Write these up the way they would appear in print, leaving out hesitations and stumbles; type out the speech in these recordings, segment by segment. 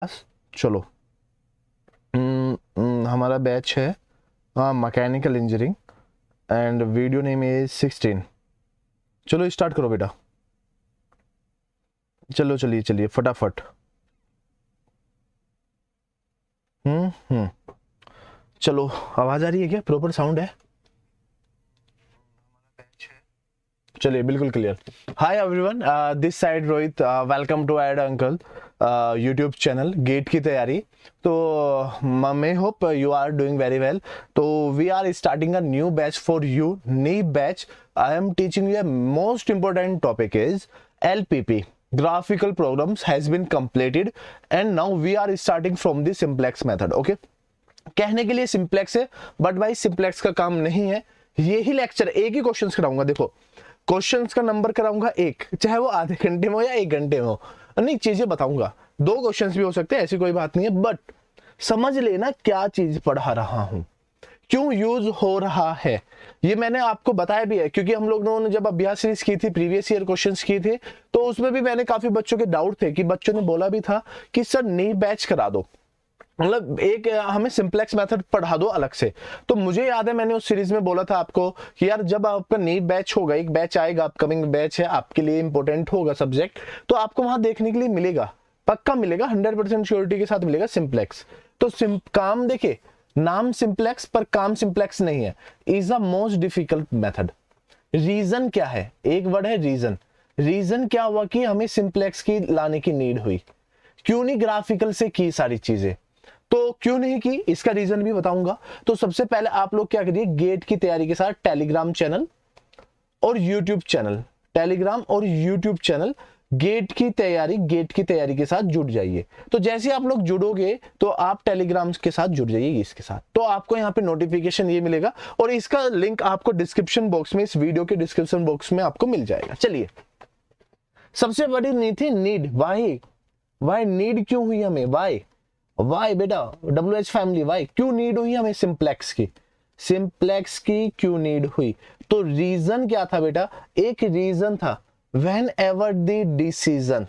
चलो हमारा बैच है mechanical engineering and video name is 16। चलो स्टार्ट करो बेटा, चलो चलिए चलिए फटाफट। चलो आवाज आ रही है क्या? प्रॉपर साउंड है? चलिए बिल्कुल clear. Hi everyone, this side Rohit, welcome to ed uncle YouTube channel GATE की तैयारी। तो मैं hope you are doing very well. तो we are starting a new batch for you, new batch. I am teaching you most important topic is LPP, graphical programs has been completed and now we are starting from the simplex method. okay, कहने के लिए simplex है but भाई simplex का काम नहीं है। यही लेक्चर एक ही क्वेश्चंस कराऊंगा। देखो क्वेश्चंस का नंबर कराऊंगा एक, चाहे वो आधे घंटे में हो या 1 घंटे में हो, नहीं चीजें बताऊंगा। 2 क्वेश्चंस भी हो सकते हैं, ऐसी कोई बात नहीं है, बट समझ लेना क्या चीज पढ़ा रहा हूं, क्यों यूज हो रहा है। ये मैंने आपको बताया भी है, क्योंकि हम लोगों ने जब अभ्यास सीरीज की थी, प्रीवियस ईयर क्वेश्चंस किए थे, तो उसमें भी मैंने काफी बच्चों के डाउट थे कि बच्चों ने बोला भी था कि सर नई बैच करा दो, मतलब एक हमें सिंप्लेक्स मेथड पढ़ा दो अलग से। तो मुझे याद है मैंने उस सीरीज में बोला था आपको कि यार जब आपका नई बैच होगा, एक बैच आएगा, अपकमिंग बैच है, आपके लिए इंपॉर्टेंट होगा सब्जेक्ट, तो आपको वहां देखने के लिए मिलेगा, पक्का मिलेगा, 100% श्योरिटी के साथ मिलेगा सिंप्लेक्स। तो काम देखिए, नाम सिंप्लेक्स पर काम सिंप्लेक्स नहीं है, is a most difficult method. Reason क्या है? एक वर्ड है रीजन। रीजन क्या हुआ कि हमें सिंप्लेक्स की लाने की नीड हुई, क्यों नहीं ग्राफिकल से की सारी चीजें? तो क्यों नहीं की, इसका रीजन भी बताऊंगा। तो सबसे पहले आप लोग क्या करिए, गेट की तैयारी के साथ टेलीग्राम चैनल और यूट्यूब चैनल, टेलीग्राम और यूट्यूब चैनल गेट की तैयारी के साथ जुड़ जाइए। तो जैसे आप लोग जुड़ोगे तो आप टेलीग्राम के साथ जुड़ जाइए इसके साथ, तो आपको यहाँ पे नोटिफिकेशन ये मिलेगा और इसका लिंक आपको डिस्क्रिप्शन बॉक्स में, इस वीडियो के डिस्क्रिप्शन बॉक्स में आपको मिल जाएगा। चलिए, सबसे बड़ी नीड थी नीड। वाई नीड क्यों हुई हमें? वाई बेटा, WH फैमिली, वाई क्यों नीड हुई हमें सिंप्लेक्स की क्यों नीड हुई? तो रीजन क्या था बेटा? एक रीजन था, whenever the decision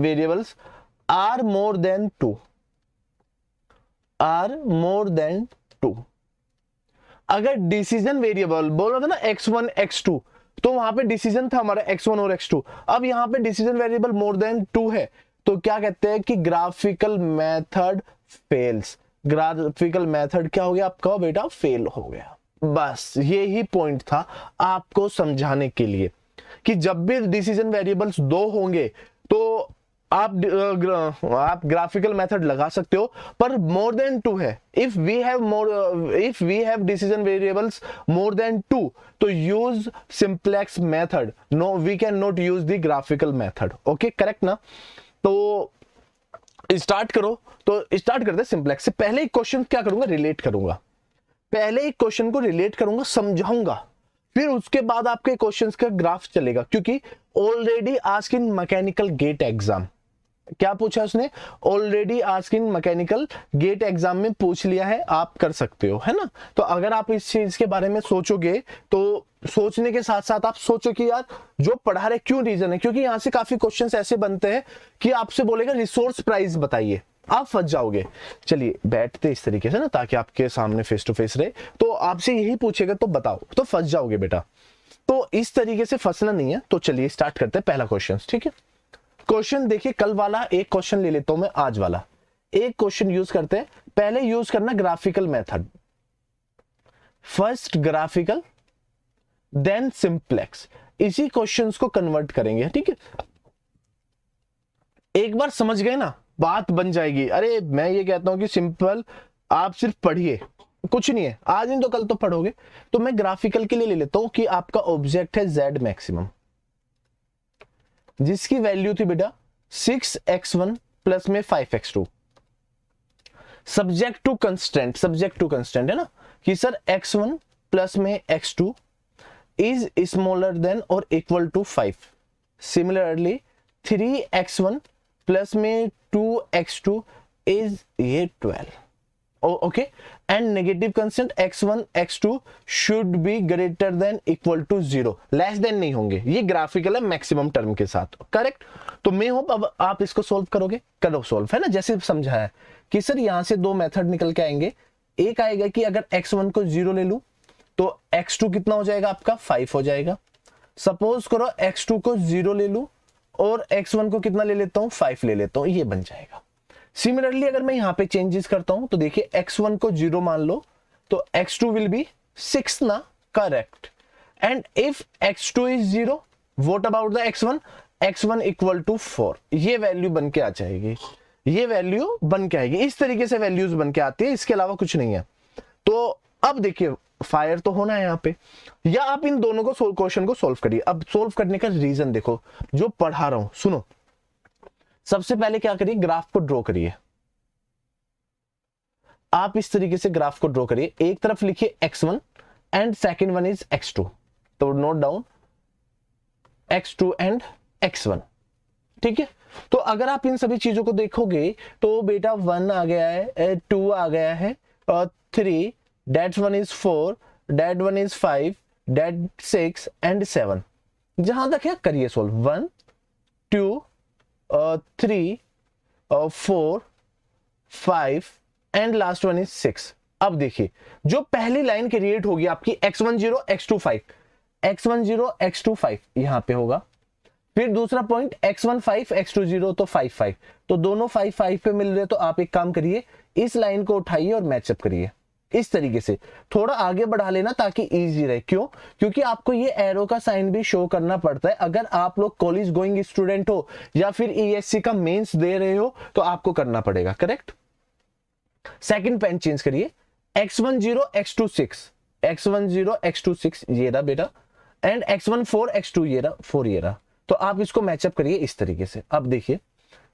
variables are more than two, अगर डिसीजन वेरिएबल बोल रहा था ना x1 x2, तो वहां पे डिसीजन था हमारा x1 और x2। अब यहां पे डिसीजन वेरिएबल मोर देन 2 है, तो क्या कहते हैं कि graphical method fails. Graphical method क्या हो गया आपका बेटा? फेल हो गया। बस यही पॉइंट था आपको समझाने के लिए कि जब भी डिसीजन वेरिएबल्स 2 होंगे तो आप ग्राफिकल मेथड लगा सकते हो, पर मोर देन 2 है, if we have decision variables more than 2, तो use simplex method, no we can not use the graphical method. Okay, correct ना? तो स्टार्ट करो। तो स्टार्ट करते हैं सिंप्लेक्स से। पहले एक क्वेश्चन क्या करूंगा, रिलेट करूंगा, पहले एक क्वेश्चन को रिलेट करूंगा, समझाऊंगा, फिर उसके बाद आपके क्वेश्चंस का ग्राफ चलेगा। क्योंकि already ask in mechanical GATE exam, क्या पूछा उसने? Already ask in mechanical GATE exam में पूछ लिया है, आप कर सकते हो, है ना? तो अगर आप इस चीज के बारे में सोचोगे, तो सोचने के साथ साथ आप सोचो कि यार जो पढ़ा रहे क्यों रीजन है, क्योंकि यहां से काफी क्वेश्चंस ऐसे बनते हैं कि आपसे बोलेगा रिसोर्स प्राइस बताइए, आप फंस जाओगे। चलिए बैठते इस तरीके से ना, ताकि आपके सामने फेस टू फेस रहे, तो आपसे यही पूछेगा तो बताओ, तो फंस जाओगे बेटा। तो इस तरीके से फंसना नहीं है। तो चलिए स्टार्ट करते हैं पहला क्वेश्चन, ठीक है? क्वेश्चन देखिए, कल वाला एक क्वेश्चन ले लेता हूं मैं, आज वाला एक क्वेश्चन यूज करते हैं। पहले यूज करना graphical method, first graphical then simplex, इसी क्वेश्चंस को कन्वर्ट करेंगे, ठीक है? एक बार समझ गए ना, बात बन जाएगी। अरे मैं ये कहता हूं कि सिंपल, आप सिर्फ पढ़िए, कुछ नहीं है, आज नहीं तो कल तो पढ़ोगे। तो मैं ग्राफिकल के लिए ले लेता हूं कि आपका ऑब्जेक्ट है Z मैक्सिमम, जिसकी वैल्यू थी बेटा 6x1 प्लस में 5x2, सब्जेक्ट टू कंस्टेंट है ना, कि सर x1 प्लस में x2 इज स्मॉलर देन और equal to 5। Similarly 3x1 plus में 2x2 इज ये 12। Okay, and negative constant x1 x2 should be greater than equal to 0, less than नहीं होंगे। ये ग्राफिकल है मैक्सिमम टर्म के साथ, करेक्ट। तो मैं होप अब आप इसको सोल्व करोगे, करो सोल्व, है ना। जैसे समझाया है कि सर यहां से दो मेथड निकल के आएंगे। एक आएगा कि अगर x1 को 0 ले लूं तो x2 कितना हो जाएगा आपका 5 हो जाएगा। सपोज करो x2 को 0 ले लूं और x1 को कितना ले लेता हूं 5 ले लेता हूं, ये बन जाएगा। सिमिलरली अगर मैं यहां पे चेंजेस करता हूं तो देखिए x1 को 0 मान लो तो x2 विल बी 6 ना, correct. And if x2 is 0 what about the x1, x1 equal to 4, ये वैल्यू बन के आ जाएगी, ये वैल्यू बन के आएगी। इस तरीके से वैल्यूज बन के आती है, इसके अलावा कुछ नहीं है। तो अब देखिए फायर तो होना है यहाँ पे, या आप इन दोनों को क्वेश्चन को सोल्व करिए। अब सोल्व करने का रीजन देखो, जो पढ़ा रहा हूं सुनो। सबसे पहले क्या करिए, ग्राफ को ड्रॉ करिए। आप इस तरीके से ग्राफ को ड्रॉ करिए, एक तरफ लिखिए x1 and second one is x2, तो note down x2 and x1, ठीक है। तो अगर आप इन सभी चीजों को देखोगे तो बेटा 1 आ गया है, 2 आ गया है, और 3, that one is 4, that one is 5, that 6 and 7। जहां तक है करिए solve, 1 2 3 4 5 and last one is 6। अब देखिए जो पहली लाइन क्रिएट होगी आपकी x10 x2 5, x10 x2 5 यहां पे होगा। फिर दूसरा पॉइंट x15 x2 0 तो 5 5, तो दोनों 5 5 पे मिल रहे। तो आप एक काम करिए, इस लाइन को उठाइए और मैचअप करिए इस तरीके से, थोड़ा आगे बढ़ा लेना ताकि इजी रहे। क्यों? क्योंकि आपको ये एरो का साइन भी शो करना पड़ता है। अगर आप लोग कॉलेज गोइंग स्टूडेंट हो या फिर ईएससी का मेंस दे रहे हो तो आपको करना पड़ेगा, करेक्ट। सेकंड पेन चेंज करिए, x10 x2 6, x10 x2 6 ये रहा बेटा, एंड x14 x2 ये रहा 4 ये रहा। तो आप इसको मैचअप करिए इस तरीके से। अब देखिए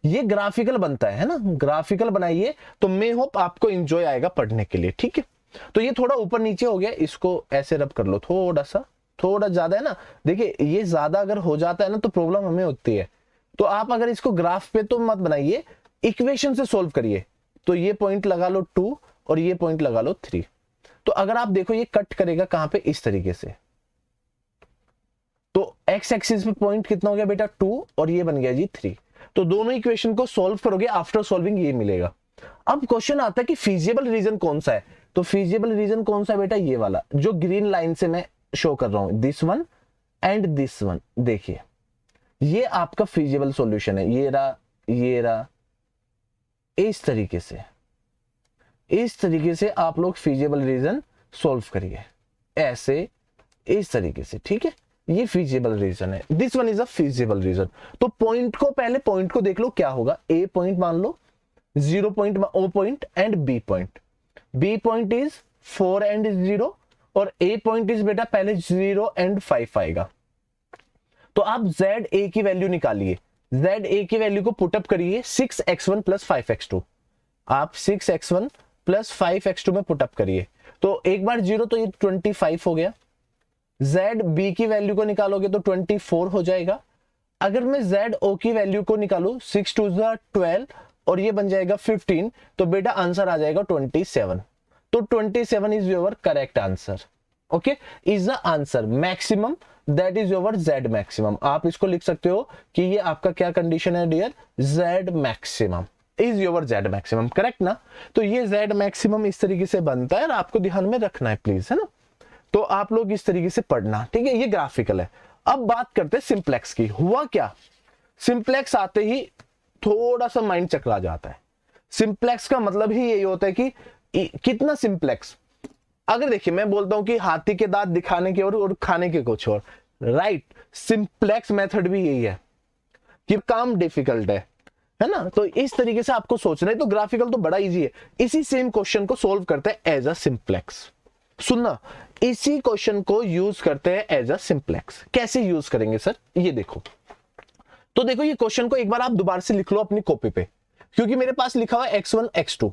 ये ग्राफिकल बनता है ना, ग्राफिकल बनाइए तो मैं होप आपको एंजॉय आएगा पढ़ने के लिए, ठीक है। तो ये थोड़ा ऊपर नीचे हो गया, इसको ऐसे रब कर लो थोड़ा सा, थोड़ा ज्यादा है ना। देखिए ये ज्यादा अगर हो जाता है ना तो प्रॉब्लम हमें होती है। तो आप अगर इसको ग्राफ पे तो मत बनाइए, इक्वेशन से सोल्व करिए। तो ये पॉइंट लगा लो 2 और ये पॉइंट लगा लो 3। तो अगर आप देखो ये कट करेगा कहां पे, इस तरीके से। तो एक्स एक्सिस पे पॉइंट कितना हो गया बेटा 2 और ये बन गया जी 3। तो दोनों इक्वेशन को सॉल्व करोगे, आफ्टर सॉल्विंग ये मिलेगा। अब क्वेश्चन आता है कि फीजिबल रीजन कौन सा है। तो फीजिबल रीजन कौन सा है बेटा, ये वाला जो ग्रीन लाइन से मैं शो कर रहा हूं, this one and this one. देखिए ये आपका फीजिबल सॉल्यूशन है, ये रहा ये रहा, इस तरीके से, इस तरीके से आप लोग फीजिबल रीजन सॉल्व करिए, ऐसे इस तरीके से, ठीक है। ये फीजिबल रीजन है, this one is a feasible reason. तो पॉइंट को पहले पॉइंट को देख लो क्या होगा। ए पॉइंट मान लो, 0 point, O point and B point. B point is 4 and 0 और ए पॉइंट इज बेटा पहले 0 एंड 5 आएगा। तो आप जेड ए की वैल्यू निकालिए, जेड ए की वैल्यू को पुटअप करिए 6x1 प्लस 5x2। आप 6x1 प्लस 5x2 में पुटअप करिए। तो एक बार 0 तो ये 25 हो गया। जेड बी की वैल्यू को निकालोगे तो 24 हो जाएगा। अगर मैं जेड ओ की वैल्यू को निकालू 6 2 12 और ये बन जाएगा 15, तो बेटा आंसर आ जाएगा 27। तो 27 is your correct answer, okay, is the answer maximum, that is your Z maximum. आप इसको लिख सकते हो कि ये आपका क्या कंडीशन है dear, Z maximum is your Z maximum, correct ना। तो ये जेड मैक्सिमम इस तरीके से बनता है और आपको ध्यान में रखना है प्लीज, है ना। तो आप लोग इस तरीके से पढ़ना, ठीक है। ये ग्राफिकल है। अब बात करते हैं सिंप्लेक्स की। हुआ क्या, सिंप्लेक्स आते ही थोड़ा सा माइंड चकरा जाता है। सिंप्लेक्स का मतलब ही यही होता है कि कितना सिंप्लेक्स। अगर देखिए मैं बोलता हूं कि हाथी के दांत दिखाने के और खाने के कुछ और, राइट। सिंप्लेक्स मेथड भी यही है कि काम डिफिकल्ट है ना। तो इस तरीके से आपको सोचना है। तो ग्राफिकल तो बड़ा इजी है। इसी सेम क्वेश्चन को सोल्व करते हैं एज अ सिंप्लेक्स। सुनना, इसी क्वेश्चन को यूज करते हैं एज अ सिंप्लेक्स। कैसे यूज करेंगे सर, ये देखो। तो देखो ये क्वेश्चन को एक बार आप दोबारा से लिख लो अपनी कॉपी पे, क्योंकि मेरे पास लिखा हुआ है x1 x2।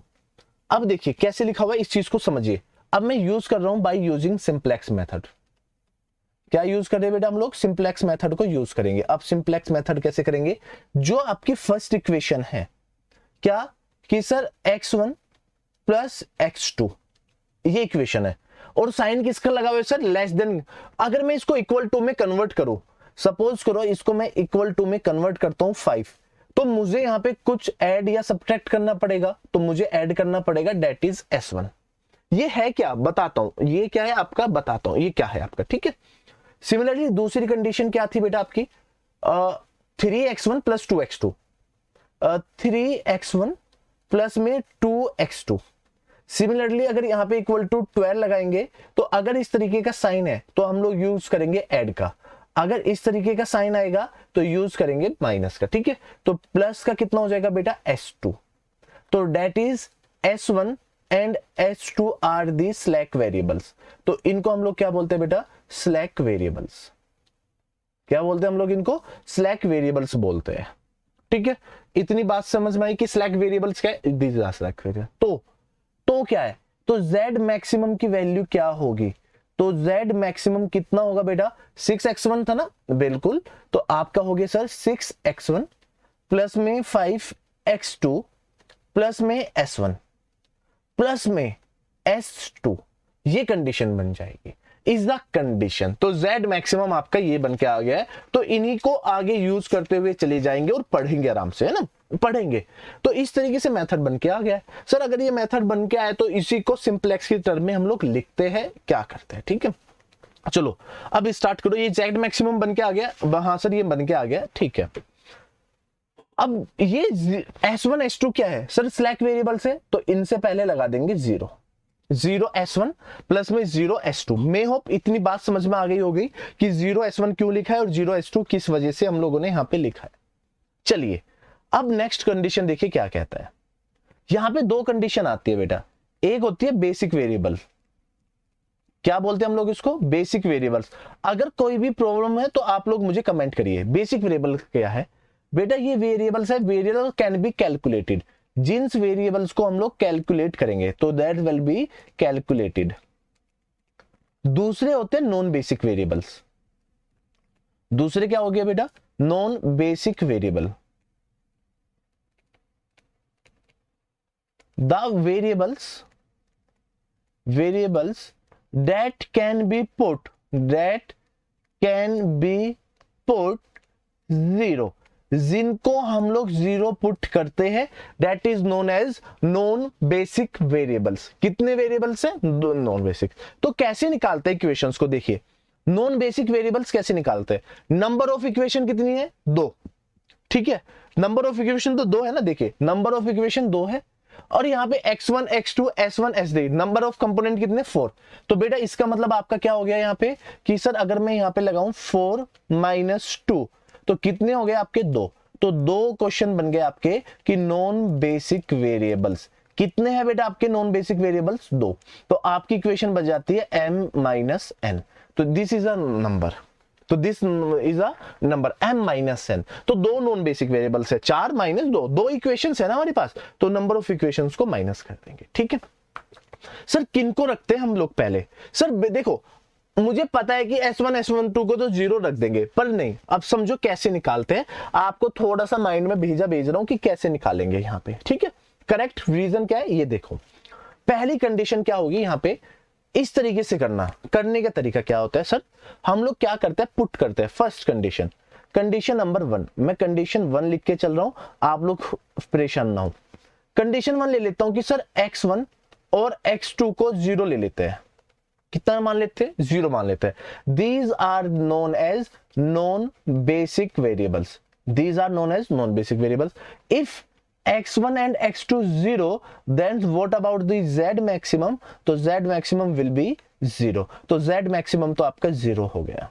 अब देखिए कैसे लिखा हुआ है, इस चीज को समझिए। अब मैं यूज कर रहा हूं बाय यूजिंग सिंप्लेक्स मेथड। क्या यूज कर रहे हैं बेटा हम लोग, सिंप्लेक्स मेथड को यूज करेंगे। अब सिंप्लेक्स मेथड कैसे करेंगे, जो आपकी फर्स्ट इक्वेशन है क्या कि सर x1 प्लस x2, ये इक्वेशन है। और साइन किसका लगा हुआ है सर? Less than. अगर मैं इसको इक्वल टू में कन्वर्ट करूं, सपोज करो इसको मैं इक्वल टू में कन्वर्ट करता हूं 5, तो मुझे यहां पे कुछ ऐड या सब्ट्रैक्ट करना पड़ेगा, तो मुझे ऐड करना पड़ेगा, डेट इज s1। ये है क्या बताता हूं, ये क्या है आपका बताता हूं, ये क्या है आपका, ठीक है। सिमिलरली दूसरी कंडीशन क्या थी बेटा आपकी, 3x1 plus 2x2, 3x1 plus में 2x2। सिमिलरली अगर यहाँ पे इक्वल टू 12 लगाएंगे, तो अगर इस तरीके का साइन है तो हम लोग यूज करेंगे ऐड का, अगर इस तरीके का साइन आएगा तो यूज करेंगे माइनस का, ठीक है। तो प्लस का कितना हो जाएगा बेटा? s2। तो that is s1 and s2 are the slack variables. तो इनको हम लोग क्या बोलते हैं बेटा? Slack variables. क्या बोलते हैं हम लोग इनको? स्लैक वेरिएबल्स बोलते हैं, ठीक है। इतनी बात समझ में आई कि स्लैक वेरिएबल्स क्या है? These are slack variable. तो क्या है? तो z मैक्सिमम की वैल्यू क्या होगी? तो z मैक्सिमम कितना होगा बेटा? 6x1 था ना, बिल्कुल। तो आपका हो गया सर 6x1 प्लस में 5x2 प्लस में s1 प्लस में s2, ये कंडीशन बन जाएगी, इज द कंडीशन। तो z मैक्सिमम आपका ये बन के आ गया है। तो इन्हीं को आगे यूज करते हुए चले जाएंगे और पढ़ेंगे आराम से, है ना, पढ़ेंगे। तो इस तरीके से मेथड बन के आ गया है सर। अगर ये मेथड बन के आए तो इसी को सिंपलेक्स की टर्म में हम लोग लिखते हैं, क्या करते हैं, ठीक है। चलो अब स्टार्ट करो। ये z मैक्सिमम बन के आ गया, हाँ सर ये बन के आ गया, ठीक है। अब ये s1 s2 क्या है सर? स्लैक वेरिएबल्स है, तो इनसे पहले लगा देंगे 0 s1 प्लस में 0 s2। मे होप इतनी बात समझ में आ गई होगी कि 0 s1 क्यों लिखा है और 0 s2 किस वजह से हम लोगों ने यहां पे लिखा है। चलिए अब नेक्स्ट कंडीशन देखिए क्या कहता है। यहां पे दो कंडीशन आती है बेटा, एक होती है बेसिक वेरिएबल, क्या बोलते हैं हम लोग इसको? Basic variables. अगर कोई भी प्रॉब्लम है तो आप लोग मुझे कमेंट करिए। बेसिक वेरिएबल क्या है बेटा? ये वेरिएबल्स है, वेरिएबल कैन बी कैलकुलेटेड, जिन वेरिएबल्स को हम लोग कैलकुलेट करेंगे तो दैट विल बी कैलकुलेटेड। दूसरे होते हैं नॉन बेसिक वेरिएबल्स। दूसरे क्या हो गया बेटा? Non basic variable. The variables that can be put 0, जिनको हम लोग 0 पुट करते हैं, that is known as non basic variables. कितने वेरिएबल्स हैं? Non basic. तो कैसे निकालते हैं इक्वेशंस को? देखिए नॉन बेसिक वेरिएबल्स कैसे निकालते हैं। नंबर ऑफ इक्वेशन कितनी है? 2, ठीक है। नंबर ऑफ इक्वेशन तो 2 है ना, देखिए नंबर ऑफ इक्वेशन 2 है, और यहाँ पे x1 x2 s1 s3, number of component कितने? 4। तो बेटा इसका मतलब आपका क्या हो गया यहाँ पे कि सर अगर मैं यहाँ पे लगाऊं 4 माइनस 2 तो कितने हो गए आपके? 2। तो 2 क्वेश्चन बन गए आपके कि नॉन बेसिक वेरिएबल्स। कितने हैं बेटा आपके नॉन बेसिक वेरिएबल्स? 2। तो आपकी इक्वेशन बन जाती है m माइनस n। तो दिस इज अ नंबर, तो this is a number m minus n। तो 2 नॉन बेसिक वेरिएबल्स है, 4 माइनस 2, 2 इक्वेशंस है ना हमारे पास, तो नंबर ऑफ इक्वेशंस को माइनस कर देंगे, ठीक है। सर किनको रखते हैं हम लोग पहले? सर देखो मुझे पता है कि s1 s1 को तो 0 रख देंगे, पर नहीं, अब समझो कैसे निकालते हैं। आपको थोड़ा सा माइंड में भेज रहा हूं कि कैसे निकालेंगे यहाँ पे, ठीक है। करेक्ट रीजन क्या है ये देखो। पहली कंडीशन क्या होगी यहाँ पे, इस तरीके से करने का तरीका क्या होता है सर? हम लोग क्या करते हैं? पुट करते हैं फर्स्ट कंडीशन, कंडीशन नंबर 1। मैं कंडीशन 1 लिख के चल रहा हूं, आप लोग परेशान ना हो। कंडीशन 1 ले लेता हूं कि सर x1 और x2 को 0 ले लेते हैं। कितना मान लेते हैं? 0 मान लेते हैं। These are known as non basic variables. These are known as non basic variables. If x1 and x2 0, then what about the z maximum? तो z maximum will be 0। तो z maximum तो आपका 0 हो गया।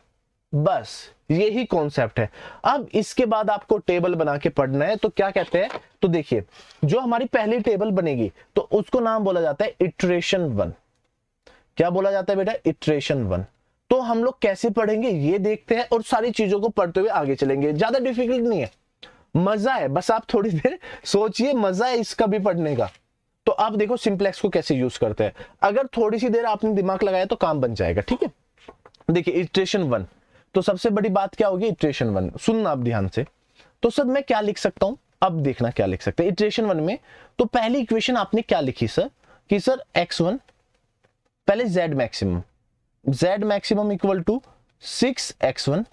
बस यही कॉन्सेप्ट है। अब इसके बाद आपको टेबल बना के पढ़ना है। तो क्या कहते हैं? तो देखिए जो हमारी पहली टेबल बनेगी तो उसको नाम बोला जाता है इटरेशन 1। क्या बोला जाता है बेटा? इटरेशन 1। तो हम लोग कैसे पढ़ेंगे ये देखते हैं और सारी चीजों को पढ़ते हुए आगे चलेंगे। ज्यादा डिफिकल्ट नहीं है, मजा है, बस आप थोड़ी देर सोचिए, मजा है इसका भी पढ़ने का। तो आप देखो सिंप्लेक्स को कैसे यूज करते हैं। अगर थोड़ी सी देर आपने दिमाग लगाया तो काम बन जाएगा, ठीक है। देखिए इटरेशन 1, तो सबसे बड़ी बात क्या होगी? इटरेशन 1 सुनना आप ध्यान से। तो सर मैं क्या लिख सकता हूं? अब देखना क्या लिख सकते हैं इटरेशन 1 में। तो पहली इक्वेशन आपने क्या लिखी सर? कि सर x1 पहले z maximum equal to 6x1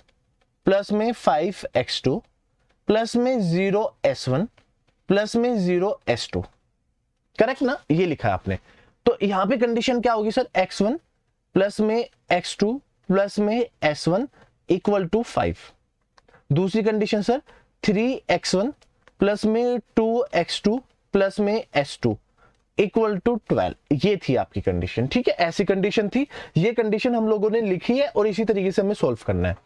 plus में 5x2 प्लस में 0s1 प्लस में 0s2, करेक्ट ना, ये लिखा है आपने। तो यहां पे कंडीशन क्या होगी सर, x1 प्लस में x2 प्लस में s1 इक्वल टू 5। दूसरी कंडीशन सर 3x1 प्लस में 2x2 प्लस में s2 इक्वल टू 12, ये थी आपकी कंडीशन, ठीक है, ऐसी कंडीशन थी। ये कंडीशन हम लोगों ने लिखी है और इसी तरीके से हमें सॉल्व करना है।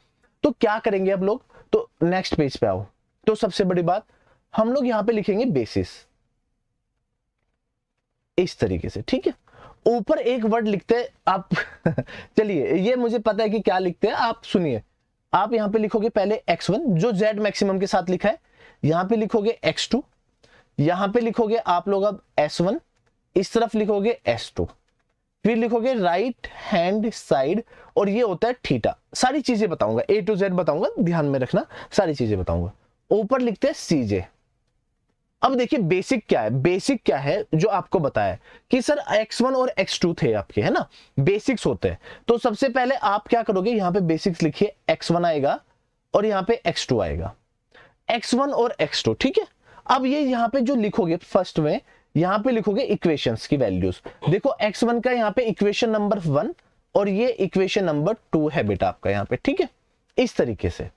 तो क्या करेंगे अब लोग, तो नेक्स्ट पेज पे आओ। तो सबसे बड़ी बात, हम लोग यहां पे लिखेंगे बेसिस इस तरीके से, ठीक है। ऊपर एक वर्ड लिखते हैं आप चलिए, ये मुझे पता है कि क्या लिखते हैं, आप सुनिए। आप यहां पे लिखोगे पहले x1 जो z मैक्सिमम के साथ लिखा है, यहां पे लिखोगे x2, यहां पे लिखोगे आप लोग अब s1, इस तरफ लिखोगे s2, फिर लिखोगे राइट हैंड साइड और ये होता है थीटा। सारी चीजें बताऊंगा, A to Z बताऊंगा, ध्यान में रखना, सारी चीजें बताऊंगा। ऊपर लिखते हैं CJ। अब देखिए बेसिक क्या है, बेसिक क्या है जो आपको बताया कि सर x1 और x2 थे आपके, है ना, बेसिक्स होते हैं। तो सबसे पहले आप क्या करोगे, यहां पे बेसिक्स लिखिए, x1 आएगा और यहां पे x2 आएगा, x1 और x2, ठीक है। अब ये यहां पे जो लिखोगे फर्स्ट में, यहां पे लिखोगे इक्वेशंस की वैल्यूज। देखो x1 का यहां पे इक्वेशन नंबर 1 और ये इक्वेशन नंबर 2 है बेटा आपका यहां पे, ठीक है, इस तरीके से,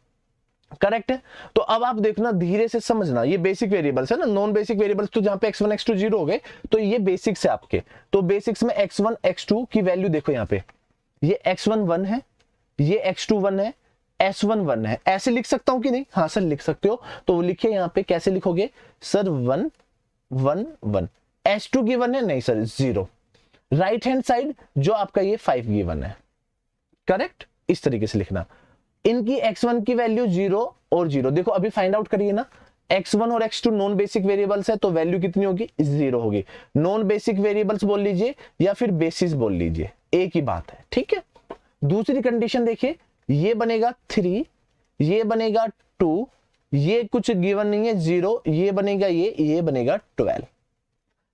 करेक्ट है। तो अब आप देखना, धीरे से समझना, ये बेसिक वेरिएबल्स है ना, नॉन बेसिक वेरिएबल्स तो जहां पे x1 x2 0 हो गए, तो ये बेसिक्स है आपके। तो बेसिक्स में x1 x2 की वैल्यू देखो, यहां पे ये x1 1 है, ये x2 1 है, s1 1 है। ऐसे लिख सकता हूं कि नहीं, हाँ सर लिख सकते हो। तो लिखिए यहां पे, कैसे लिखोगे सर, 1 1 1, s2 गिवन है, नहीं सर 0, राइट हैंड साइड जो आपका ये 5 गिवन है, करेक्ट, इस तरीके से लिखना। इनकी x1 की वैल्यू 0 और 0, देखो अभी फाइंड आउट करिए ना, x1 और x2 नॉन बेसिक वेरिएबल्स है, तो वैल्यू कितनी होगी, 0 होगी। नॉन बेसिक वेरिएबल्स बोल लीजिए या फिर बेसिस बोल लीजिए, एक ही बात है, ठीक है। दूसरी कंडीशन देखिए, ये बनेगा 3, ये बनेगा 2, ये कुछ गिवन नहीं है 0, ये बनेगा ये बनेगा 12,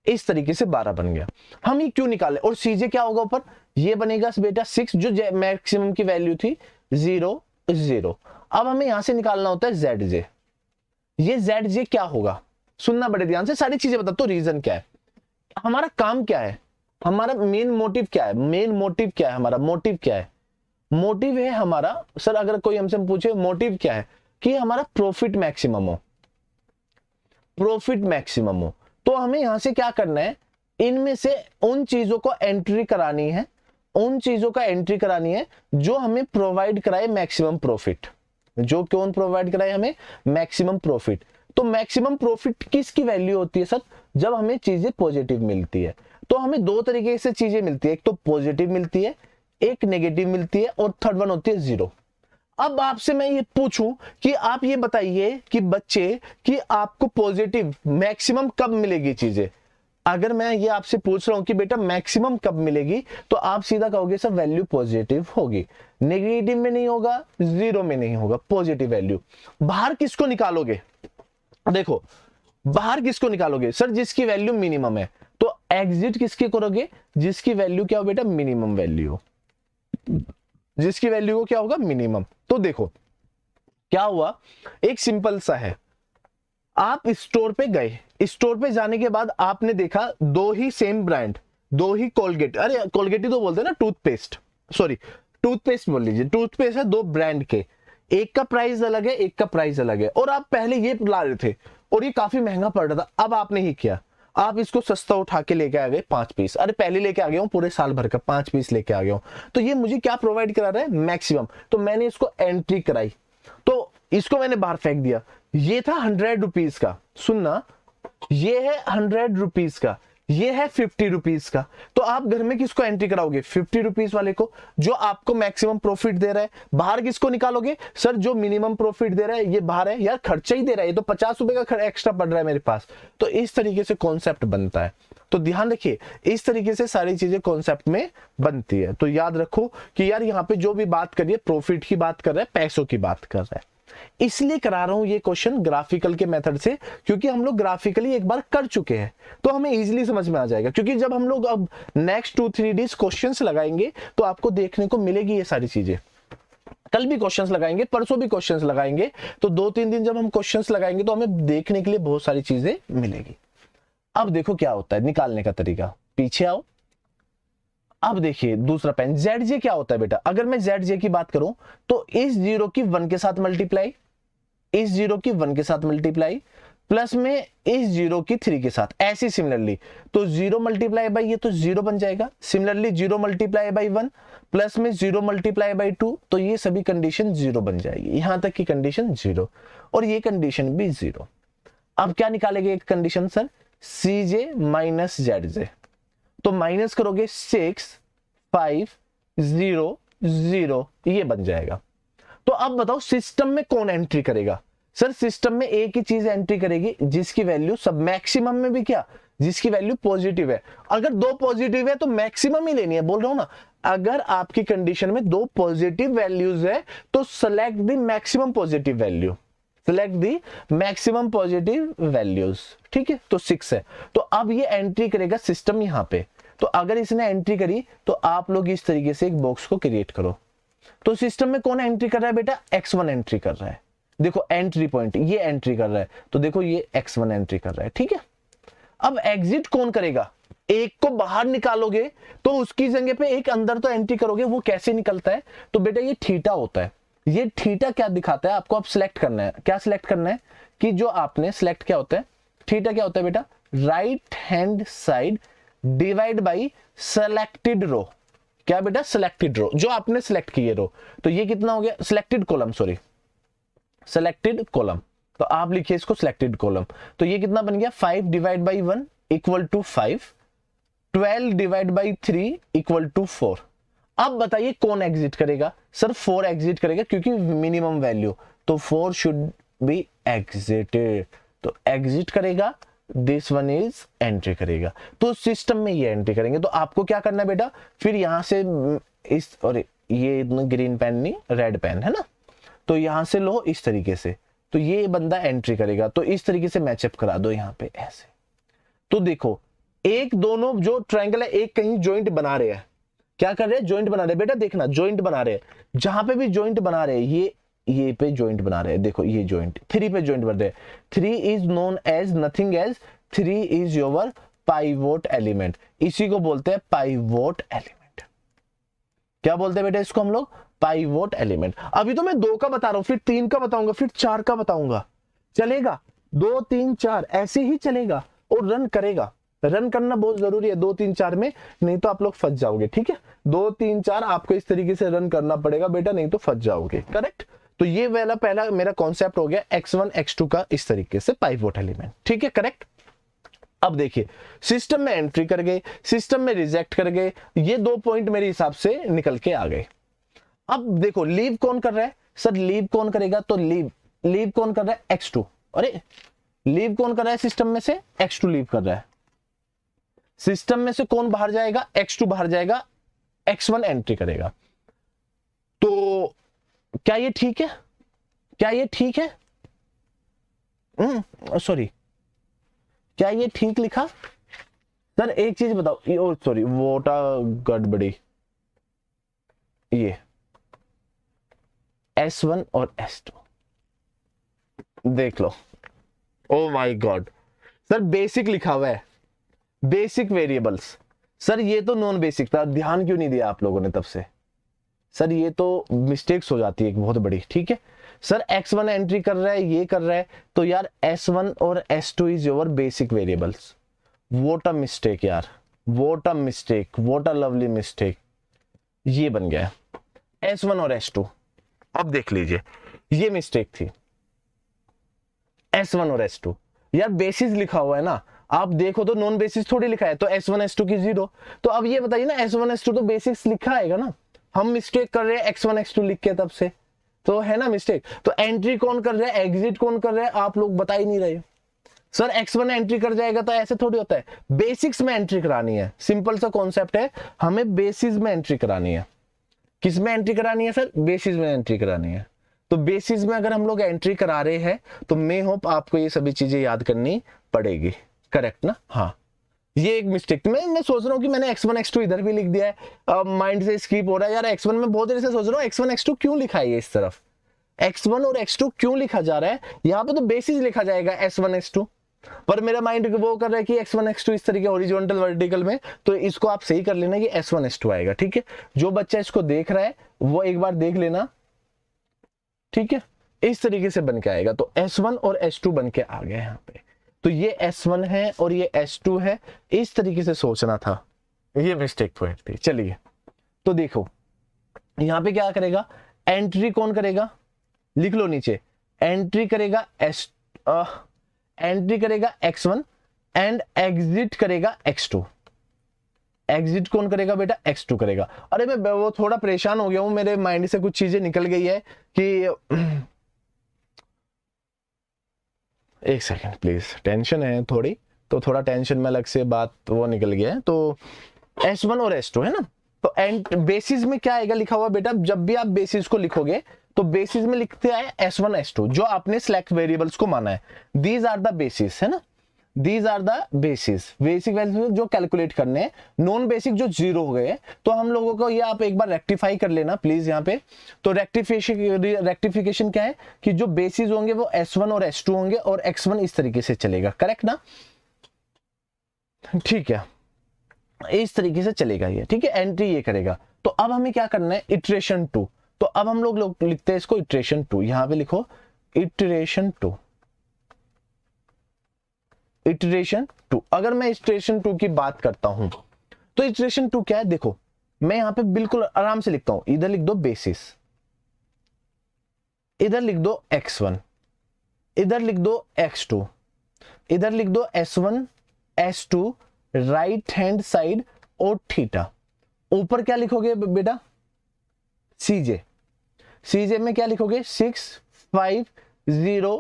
इस तरीके से 12 बन गया। हम ये क्यों निकाले, और सीजे क्या होगा ऊपर, ये बनेगा बेटा 6 जो मैक्सिमम की वैल्यू थी 0 0। अब हमें यहां से निकालना होता है ZJ। ये ZJ क्या होगा, सुनना बड़े ध्यान से, सारी चीजें बता। तो रीजन क्या है, हमारा काम क्या है, हमारा मेन मोटिव क्या है, मेन मोटिव क्या है, हमारा मोटिव क्या है, मोटिव है हमारा सर, अगर कोई हमसे पूछे मोटिव क्या है, कि हमारा प्रॉफिट मैक्सिमम हो, प्रॉफिट मैक्सिमम हो। तो हमें यहां से क्या करना है, इनमें से उन चीजों को एंट्री करानी है, उन चीजों का एंट्री करानी है जो हमें प्रोवाइड कराए मैक्सिमम प्रॉफिट, जो कौन प्रोवाइड कराए हमें मैक्सिमम प्रॉफिट। तो मैक्सिमम प्रॉफिट किसकी वैल्यू होती है सर, जब हमें चीजें पॉजिटिव मिलती है। तो हमें दो तरीके से चीजें मिलती है, एक तो पॉजिटिव मिलती है, एक नेगेटिव मिलती है, और थर्ड वन होती है 0। अब आपसे मैं ये पूछूं कि आप ये बताइए कि बच्चे, कि आपको पॉजिटिव मैक्सिमम कब मिलेगी चीजें। अगर मैं ये आपसे पूछ रहा हूं कि बेटा मैक्सिमम कब मिलेगी, तो आप सीधा कहोगे सर वैल्यू पॉजिटिव होगी, नेगेटिव में नहीं होगा, 0 में नहीं होगा, पॉजिटिव वैल्यू। बाहर किसको निकालोगे, देखो बाहर किसको निकालोगे सर, जिसकी वैल्यू मिनिमम है। तो एग्जिट किसके करोगे, जिसकी वैल्यू क्या हो बेटा, मिनिमम वैल्यू, जिसकी वैल्यू को क्या होगा, मिनिमम। तो देखो क्या हुआ, एक सिंपल सा है, आप स्टोर पे गए, स्टोर पे जाने के बाद आपने देखा दो ही सेम ब्रांड, दो ही कोलगेट, अरे कोलगेट ही तो बोलते हैं ना, टूथपेस्ट, सॉरी टूथपेस्ट बोल लीजिए, टूथपेस्ट है दो ब्रांड के, एक का प्राइस अलग है, एक का प्राइस अलग है, और आप पहले ये ला रहे थे और ये काफी महंगा पड़ रहा था। अब आपने ही किया, आप इसको सस्ता उठा के लेके आ गए 5 पीस, अरे पहले लेके आ गया हूं पूरे साल भर का 5 पीस लेके आ गया हूं, तो ये मुझे क्या प्रोवाइड करा रहा है, मैक्सिमम। तो मैंने इसको एंट्री कराई, तो इसको मैंने बाहर फेंक दिया। ये था 100 रुपीज का, सुनना, ये है 100 रुपीज का, ये है 50 रुपीज का। तो आप घर में किसको एंट्री कराओगे, 50 रुपीज वाले को, जो आपको मैक्सिमम प्रॉफिट दे रहा है। बाहर किसको निकालोगे, सर जो मिनिमम प्रॉफिट दे रहा है, ये बाहर है यार, खर्चा ही दे रहा है, ये तो 50 रुपए का एक्स्ट्रा पड़ रहा है मेरे पास। तो इस तरीके से कॉन्सेप्ट बनता है। तो ध्यान रखिए, इस तरीके से सारी चीजें कॉन्सेप्ट में बनती है। तो याद रखो कि यार यहाँ पे जो भी बात करिए, प्रॉफिट की बात कर रहा है, पैसों की बात कर रहा है। इसलिए करा रहा हूं ये क्वेश्चन ग्राफिकल के मेथड से, क्योंकि हम लोग ग्राफिकली एक बार कर चुके हैं तो हमें इजीली समझ में आ जाएगा। क्योंकि जब हम लोग अब नेक्स्ट 2-3 डेज क्वेश्चंस लगाएंगे तो आपको देखने को मिलेगी ये सारी चीजें। कल भी क्वेश्चंस लगाएंगे, परसों भी क्वेश्चंस लगाएंगे, तो 2-3 दिन जब हम क्वेश्चंस लगाएंगे तो हमें देखने के लिए बहुत सारी चीजें मिलेगी। अब देखो क्या होता है निकालने का तरीका, पीछे आओ। अब देखिए दूसरा पेन, जेड जे क्या होता है बेटा, अगर मैं जेड जे की बात करूं तो इस जीरो की 1 के साथ मल्टीप्लाई, इस जीरो की 1 के साथ मल्टीप्लाई, प्लस में इस जीरो की 3 के साथ, ऐसी सिमिलरली तो 0 मल्टीप्लाई बाई ये तो 0 बन जाएगा, सिमिलरली 0 मल्टीप्लाई बाई 1 प्लस में 0 मल्टीप्लाई बाई 2, तो ये सभी कंडीशन 0 बन जाएगी, यहां तक की कंडीशन 0 और ये कंडीशन भी 0। अब क्या निकालेंगे एक कंडीशन सर, सी जे माइनस जेड जे, तो माइनस करोगे 6 5 0 0, ये बन जाएगा। तो अब बताओ सिस्टम में कौन एंट्री करेगा, सर सिस्टम में एक ही चीज एंट्री करेगी जिसकी वैल्यू सब, मैक्सिमम में भी क्या, जिसकी वैल्यू पॉजिटिव है। अगर 2 पॉजिटिव है तो मैक्सिमम ही लेनी है, बोल रहा हूं ना, अगर आपकी कंडीशन में 2 पॉजिटिव वैल्यूज है तो select the maximum positive value, select the maximum positive values, ठीक है। तो 6 है, तो अब ये एंट्री करेगा सिस्टम यहां पे। तो अगर इसने एंट्री करी तो आप लोग इस तरीके से एक बॉक्स को क्रिएट करो। तो सिस्टम में कौन एंट्री कर रहा है बेटा, x1 एंट्री कर रहा है, देखो एंट्री पॉइंट ये एंट्री कर रहा है, तो देखो ये x1 एंट्री कर रहा है, ठीक है। अब एग्जिट कौन करेगा, एक को बाहर निकालोगे तो उसकी जगह पे एक अंदर तो एंट्री करोगे, वो कैसे निकलता है, तो बेटा ये थीटा होता है। ये थीटा क्या दिखाता है आपको, आप सिलेक्ट करना है, क्या सिलेक्ट करना है कि जो आपने सिलेक्ट क्या होता है, थीटा क्या होता है बेटा, right hand side divide by selected row, क्या बेटा सिलेक्टेड रो, जो आपने सिलेक्ट किए रो, तो ये कितना हो गया selected column, sorry selected column, तो आप लिखिए इसको सिलेक्टेड कॉलम, तो ये कितना बन गया 5 divide by 1 equal to 5, 12 divide by 3 equal to 4। अब बताइए कौन एग्जिट करेगा, सर 4 एग्जिट करेगा क्योंकि मिनिमम वैल्यू, तो 4 शुड बी एग्जिटेड, तो एग्जिट करेगा, दिस वन इज एंट्री करेगा, तो सिस्टम में ये एंट्री करेंगे। तो आपको क्या करना है बेटा, फिर यहां से इस, और ये ग्रीन पेन नहीं रेड पेन है ना, तो यहां से लो इस तरीके से, तो ये बंदा एंट्री करेगा, तो इस तरीके से मैचअप करा दो यहां पे ऐसे। तो देखो एक दोनों जो ट्रायंगल है एक कहीं ज्वाइंट बना रहे हैं, क्या कर रहे हैं ज्वाइंट बना रहे हैं बेटा, देखना ज्वाइंट बना रहे हैं, जहां पे भी ज्वाइंट बना रहे हैं ये पे ज्वाइंट बना रहे हैं, देखो ये ज्वाइंट 3 पे ज्वाइंट बन रहे हैं। 3 is known as nothing as 3 is your pivot element, इसी को बोलते हैं पाइवोट एलिमेंट। क्या बोलते हैं बेटा इसको हम लोग, पाइवोट एलिमेंट। अभी तो मैं 2 का बता रहा हूं, फिर 3 का बताऊंगा, फिर 4 का बताऊंगा, चलेगा 2 3 4 ऐसे ही चलेगा और रन करेगा। रन करना बहुत जरूरी है 2 3 4 में, नहीं तो आप लोग फंस जाओगे, ठीक है। 2 3 4 आपको इस तरीके से रन करना पड़ेगा बेटा, नहीं तो फंस जाओगे, करेक्ट। तो ये वाला पहला मेरा कॉन्सेप्ट हो गया x1 x2 का इस तरीके से पाइवोट एलिमेंट, ठीक है करेक्ट। अब देखिए सिस्टम में एंट्री कर गए, सिस्टम में रिजेक्ट कर गए, ये 2 पॉइंट मेरे हिसाब से निकल के आ गए। अब देखो लीव कौन कर रहा है, सर लीव कौन करेगा, तो लीव कौन कर रहा है x2, अरे लीव कौन कर रहा है सिस्टम में से, x2 लीव कर रहा है। सिस्टम में से कौन बाहर जाएगा, x2 बाहर जाएगा, x1 एंट्री करेगा। तो क्या ये ठीक है, क्या ये ठीक है, सॉरी क्या ये ठीक लिखा, सर एक चीज बताओ, सॉरी वोटा गड़बड़ी, ये S1 और S2 देख लो, oh my God sir basic लिखा हुआ है, बेसिक वेरिएबल्स, सर ये तो नॉन बेसिक था, ध्यान क्यों नहीं दिया आप लोगों ने तब से, सर ये तो मिस्टेक्स हो जाती है एक बहुत बड़ी, ठीक है। सर x1 एंट्री कर रहा है, ये कर रहा है, तो यार S1 और S2 is your basic variables. What a mistake यार, what a mistake, what a lovely mistake, ये बन गया S1 और S2। अब देख लीजिए ये मिस्टेक थी, S1 और S2 यार बेसिस लिखा हुआ है ना, आप देखो तो नॉन बेसिस थोड़ी लिखा है, तो S1 S2 की 0, तो अब ये बताइए ना S1 S2 तो बेसिक्स लिखा आएगा ना, हम मिस्टेक कर रहे हैं x1 x2 लिख के तब से, तो है ना मिस्टेक। तो एंट्री कौन कर रहा है, एग्जिट कौन कर रहा है, आप लोग बता ही नहीं रहे। सर x1 एंट्री कर जाएगा, तो ऐसे थोड़ी होता है, बेसिक्स में एंट्री करानी है, सिंपल सा कॉन्सेप्ट है, हमें बेसिस में एंट्री करानी है। किस में एंट्री करानी है सर, बेसिस में एंट्री करानी है। तो बेसिस में अगर हम लोग एंट्री करा रहे हैं तो मे होप आपको ये सभी चीजें याद करनी पड़ेगी, करेक्ट ना। हाँ, ये एक मिस्टेक मैं सोच रहा हूँ कि मैंने x1 x2 इधर भी लिख दिया है, अब माइंड से स्किप हो रहा है यार। x1 में बहुत देर से सोच रहा हूँ x1 x2 क्यों लिखा है, इस तरफ x1 और x2 क्यों लिखा जा रहा है, यहाँ पे तो बेसिस लिखा जाएगा s1 s2, पर मेरा माइंड वो कर रहा है कि x1 x2 इस तरीके हॉरिजॉन्टल वर्टिकल में, तो इसको आप सही कर लेना कि s1 s2 आएगा। ठीक है, जो बच्चा इसको देख रहा है वो एक बार देख लेना, ठीक है, इस तरीके से बन के आएगा। तो s1 और s2 बन के आ गया यहाँ पे, तो ये s1 है और ये s2 है, इस तरीके से सोचना था, ये मिस्टेक पॉइंट थी। चलिए तो देखो यहाँ पे क्या करेगा, एंट्री कौन करेगा, लिख लो नीचे, एंट्री करेगा एंट्री करेगा x1 एंड एग्जिट करेगा x2। एग्जिट कौन करेगा बेटा, x2 करेगा। अरे मैं वो थोड़ा परेशान हो गया हूं, मेरे माइंड से कुछ चीजें निकल गई है कि एक सेकंड प्लीज, टेंशन है थोड़ी, तो थोड़ा टेंशन में अलग से बात वो निकल गया है। तो s1 और s2 है ना, तो एंड बेसिस में क्या आएगा लिखा हुआ बेटा, जब भी आप बेसिस को लिखोगे तो बेसिस में लिखते आए s1 s2, जो आपने सिलेक्ट वेरिएबल्स को माना है, दीज आर द बेसिस, है ना, these are the basis, basic value जो कैलकुलेट करने हैं, नॉन बेसिक जो जीरो हो गए, तो हम लोगों को ये आप एक बार रेक्टिफाई कर लेना प्लीज यहाँ पे। तो रेक्टिफिकेशन क्या है कि जो बेसिस होंगे वो s1 और s2 होंगे और x1 इस तरीके से चलेगा, करेक्ट ना, ठीक है, इस तरीके से चलेगा ये, ठीक है, एंट्री ये करेगा। तो अब हमें क्या करना है, इटरेशन 2, तो अब हम लोग लिखते हैं इसको इटरेशन 2, यहां पे लिखो इटरेशन 2, इटरेशन 2। अगर मैं इटरेशन 2 की बात करता हूं तो इटरेशन 2 क्या है, देखो मैं यहां पे बिल्कुल आराम से लिखता हूं, इधर लिख दो बेसिस, इधर लिख दो x1, इधर लिख दो x2, इधर लिख दो s1 s2 right hand side और थीटा, ऊपर क्या लिखोगे बेटा, सीजे, सीजे में क्या लिखोगे 6 5 0